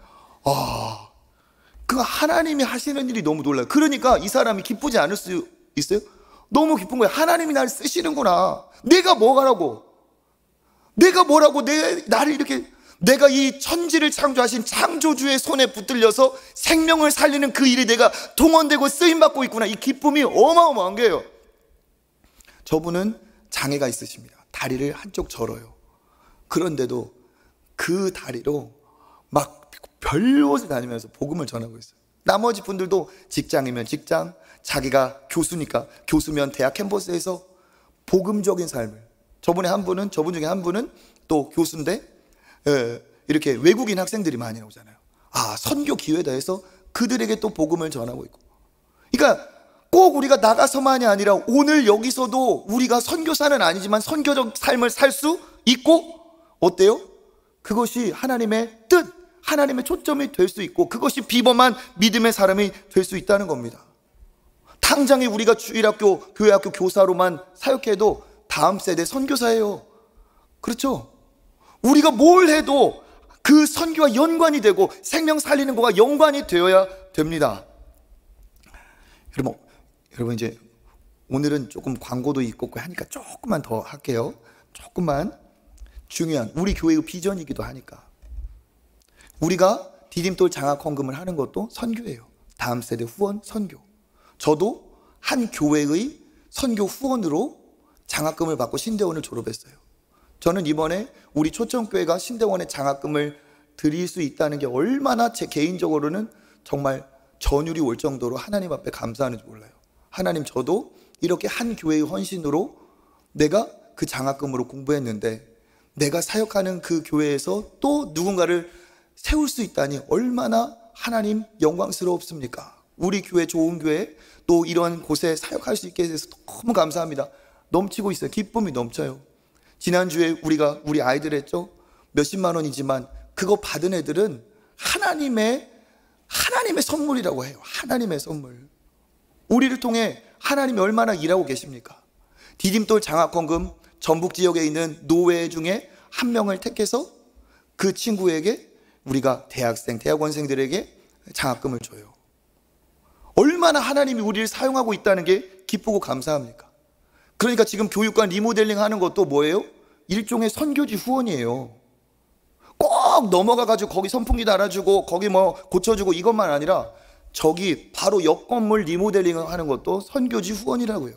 그 하나님이 하시는 일이 너무 놀라요. 그러니까 이 사람이 기쁘지 않을 수 있어요? 너무 기쁜 거예요. 하나님이 나를 쓰시는구나. 내가 뭐라고 나를 이렇게, 내가 이 천지를 창조하신 창조주의 손에 붙들려서 생명을 살리는 그 일이 내가 동원되고 쓰임받고 있구나. 이 기쁨이 어마어마한 거예요. 저분은 장애가 있으십니다. 다리를 한쪽 절어요. 그런데도 그 다리로 별곳을 다니면서 복음을 전하고 있어요. 나머지 분들도 직장이면 직장, 자기가 교수니까 교수면 대학 캠퍼스에서 복음적인 삶을. 저분 중에 한 분은 또 교수인데, 이렇게 외국인 학생들이 많이 나오잖아요. 선교 기회다 해서 그들에게 또 복음을 전하고 있고. 그러니까 꼭 우리가 나가서만이 아니라 오늘 여기서도 우리가 선교사는 아니지만 선교적 삶을 살 수 있고, 어때요? 그것이 하나님의 뜻, 하나님의 초점이 될 수 있고, 그것이 비범한 믿음의 사람이 될 수 있다는 겁니다. 당장에 우리가 주일학교, 교회학교 교사로만 사역해도 다음 세대 선교사예요. 그렇죠? 우리가 뭘 해도 그 선교와 연관이 되고 생명 살리는 것과 연관이 되어야 됩니다. 여러분 이제 오늘은 조금 광고도 있고 하니까 조금만 더 할게요. 조금만 중요한 우리 교회의 비전이기도 하니까. 우리가 디딤돌 장학 헌금을 하는 것도 선교예요. 다음 세대 후원 선교. 저도 한 교회의 선교 후원으로 장학금을 받고 신대원을 졸업했어요. 저는 이번에 우리 초청교회가 신대원에 장학금을 드릴 수 있다는 게 얼마나 제 개인적으로는 정말 전율이 올 정도로 하나님 앞에 감사하는지 몰라요. 하나님, 저도 이렇게 한 교회의 헌신으로 내가 그 장학금으로 공부했는데 내가 사역하는 그 교회에서 또 누군가를 세울 수 있다니 얼마나 하나님 영광스럽습니까? 우리 교회, 좋은 교회, 또 이런 곳에 사역할 수 있게 돼서 너무 감사합니다. 넘치고 있어요. 기쁨이 넘쳐요. 지난주에 우리 아이들 했죠? 몇십만 원이지만 그거 받은 애들은 하나님의 선물이라고 해요. 하나님의 선물. 우리를 통해 하나님이 얼마나 일하고 계십니까? 디딤돌 장학헌금, 전북 지역에 있는 노회 중에 한 명을 택해서 그 친구에게 우리가 대학생, 대학원생들에게 장학금을 줘요. 얼마나 하나님이 우리를 사용하고 있다는 게 기쁘고 감사합니까? 그러니까 지금 교육관 리모델링 하는 것도 뭐예요? 일종의 선교지 후원이에요. 꼭 넘어가가지고 거기 선풍기 달아주고 거기 뭐 고쳐주고 이것만 아니라 저기 바로 옆 건물 리모델링 하는 것도 선교지 후원이라고요.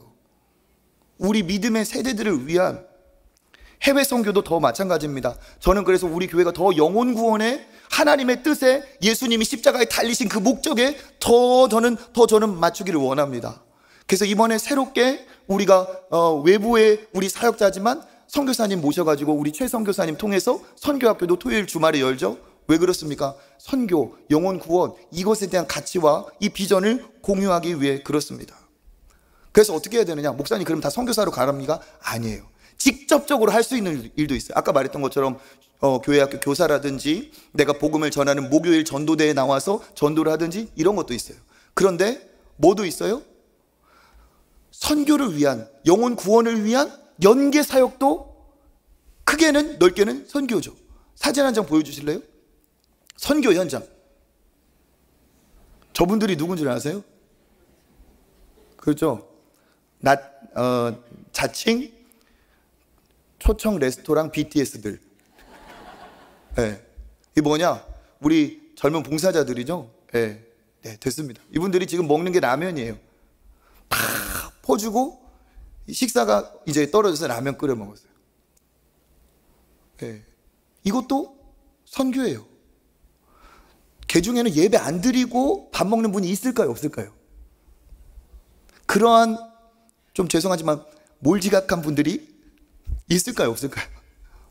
우리 믿음의 세대들을 위한 해외 선교도 더 마찬가지입니다. 저는 그래서 우리 교회가 더 영혼 구원에 하나님의 뜻에 예수님이 십자가에 달리신 그 목적에 더 저는 맞추기를 원합니다. 그래서 이번에 새롭게 우리가 외부의 우리 사역자지만 선교사님 모셔가지고 우리 최 선교사님 통해서 선교학교도 토요일 주말에 열죠. 왜 그렇습니까? 선교, 영혼 구원, 이것에 대한 가치와 이 비전을 공유하기 위해 그렇습니다. 그래서 어떻게 해야 되느냐? 목사님 그럼 다 선교사로 가랍니까? 아니에요. 직접적으로 할 수 있는 일도 있어요. 아까 말했던 것처럼 교회 학교 교사라든지 내가 복음을 전하는 목요일 전도대에 나와서 전도를 하든지 이런 것도 있어요. 그런데 뭐도 있어요? 선교를 위한, 영혼 구원을 위한 연계 사역도 크게는 넓게는 선교죠. 사진 한 장 보여주실래요? 선교 현장. 저분들이 누군지 아세요? 그렇죠. 자칭 초청 레스토랑 BTS들. 네. 이게 뭐냐? 우리 젊은 봉사자들이죠. 네. 네, 됐습니다. 이분들이 지금 먹는 게 라면이에요. 다 퍼주고 식사가 이제 떨어져서 라면 끓여 먹었어요. 네. 이것도 선교예요. 개 중에는 예배 안 드리고 밥 먹는 분이 있을까요? 없을까요? 그러한 좀 죄송하지만 몰지각한 분들이 있을까요? 없을까요?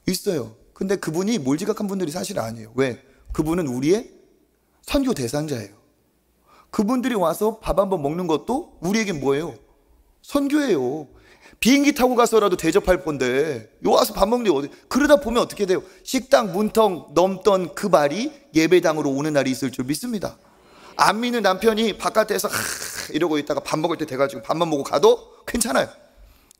있어요. 근데 그분이 몰지각한 분들이 사실 아니에요. 왜? 그분은 우리의 선교 대상자예요. 그분들이 와서 밥 한번 먹는 것도 우리에겐 뭐예요? 선교예요. 비행기 타고 가서라도 대접할 건데 요 와서 밥 먹는 게 어디? 그러다 보면 어떻게 돼요? 식당 문턱 넘던 그 말이 예배당으로 오는 날이 있을 줄 믿습니다. 안 믿는 남편이 바깥에서 이러고 있다가 밥 먹을 때 돼가지고 밥만 먹고 가도 괜찮아요.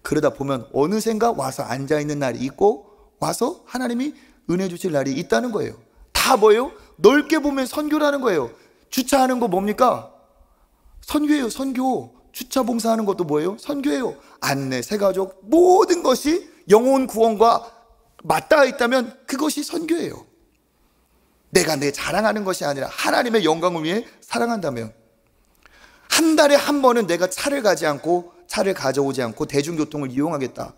그러다 보면 어느샌가 와서 앉아있는 날이 있고 와서 하나님이 은혜 주실 날이 있다는 거예요. 다 뭐예요? 넓게 보면 선교라는 거예요. 주차하는 거 뭡니까? 선교예요. 선교. 주차 봉사하는 것도 뭐예요? 선교예요. 안내, 새가족 모든 것이 영혼 구원과 맞닿아 있다면 그것이 선교예요. 내가 내 자랑하는 것이 아니라 하나님의 영광을 위해 사랑한다면 한 달에 한 번은 내가 차를 가져오지 않고 대중교통을 이용하겠다.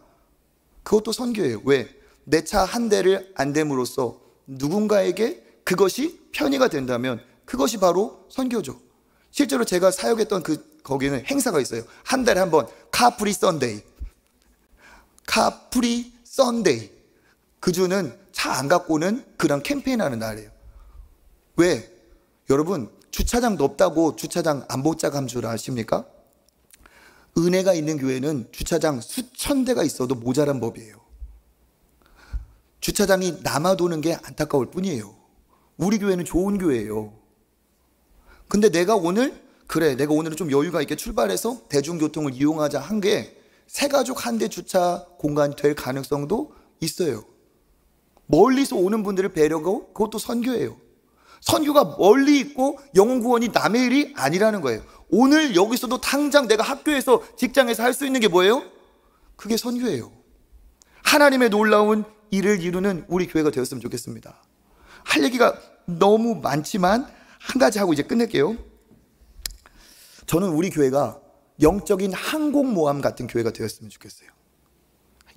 그것도 선교예요. 왜? 내 차 한 대를 안 됨으로써 누군가에게 그것이 편의가 된다면 그것이 바로 선교죠. 실제로 제가 사역했던 거기는 행사가 있어요. 한 달에 한 번 카프리 선데이. 카프리 선데이. 그 주는 차 안 갖고 오는 그런 캠페인하는 날이에요. 왜? 여러분 주차장도 없다고 주차장 안 못 줄 아십니까? 은혜가 있는 교회는 주차장 수천 대가 있어도 모자란 법이에요. 주차장이 남아도는 게 안타까울 뿐이에요. 우리 교회는 좋은 교회예요. 근데 내가 오늘은 좀 여유가 있게 출발해서 대중교통을 이용하자 한 게 새가족 한 대 주차 공간이 될 가능성도 있어요. 멀리서 오는 분들을 배려하고 그것도 선교예요. 선교가 멀리 있고 영혼 구원이 남의 일이 아니라는 거예요. 오늘 여기서도 당장 내가 학교에서 직장에서 할 수 있는 게 뭐예요? 그게 선교예요. 하나님의 놀라운 일을 이루는 우리 교회가 되었으면 좋겠습니다. 할 얘기가 너무 많지만 한 가지 하고 이제 끝낼게요. 저는 우리 교회가 영적인 항공모함 같은 교회가 되었으면 좋겠어요.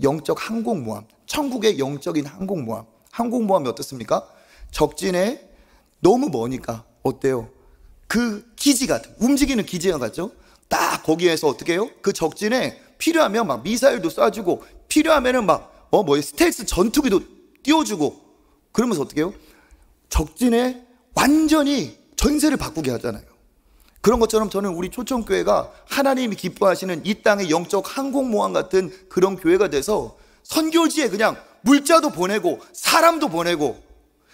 영적 항공모함, 천국의 영적인 항공모함. 항공모함이 어떻습니까? 적진에 너무 머니까 어때요? 그 기지 같은, 움직이는 기지가 같죠? 딱 거기에서 어떻게 해요? 그 적진에 필요하면 막 미사일도 쏴주고 필요하면은 막 스텔스 전투기도 띄워주고 그러면서 어떻게 해요? 적진에 완전히 전세를 바꾸게 하잖아요. 그런 것처럼 저는 우리 초청교회가 하나님이 기뻐하시는 이 땅의 영적 항공모함 같은 그런 교회가 돼서 선교지에 그냥 물자도 보내고 사람도 보내고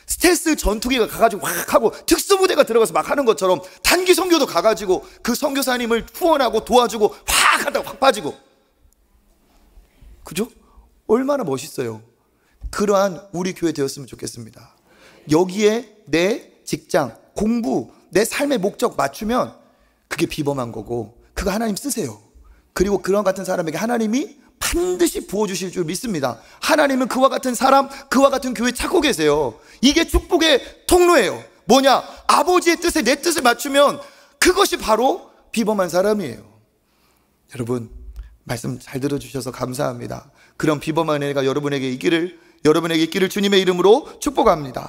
스텔스 전투기가 가가지고 확 하고 특수부대가 들어가서 막 하는 것처럼 단기 선교도 가가지고 그 선교사님을 후원하고 도와주고 확 하다가 확 빠지고, 그죠? 얼마나 멋있어요. 그러한 우리 교회 되었으면 좋겠습니다. 여기에 내 직장, 공부, 내 삶의 목적 맞추면 그게 비범한 거고, 그거 하나님 쓰세요. 그리고 그런 같은 사람에게 하나님이 반드시 부어주실 줄 믿습니다. 하나님은 그와 같은 사람, 그와 같은 교회 찾고 계세요. 이게 축복의 통로예요. 뭐냐? 아버지의 뜻에 내 뜻을 맞추면 그것이 바로 비범한 사람이에요. 여러분, 말씀 잘 들어주셔서 감사합니다. 그런 비범한 은혜가 여러분에게 있기를 주님의 이름으로 축복합니다.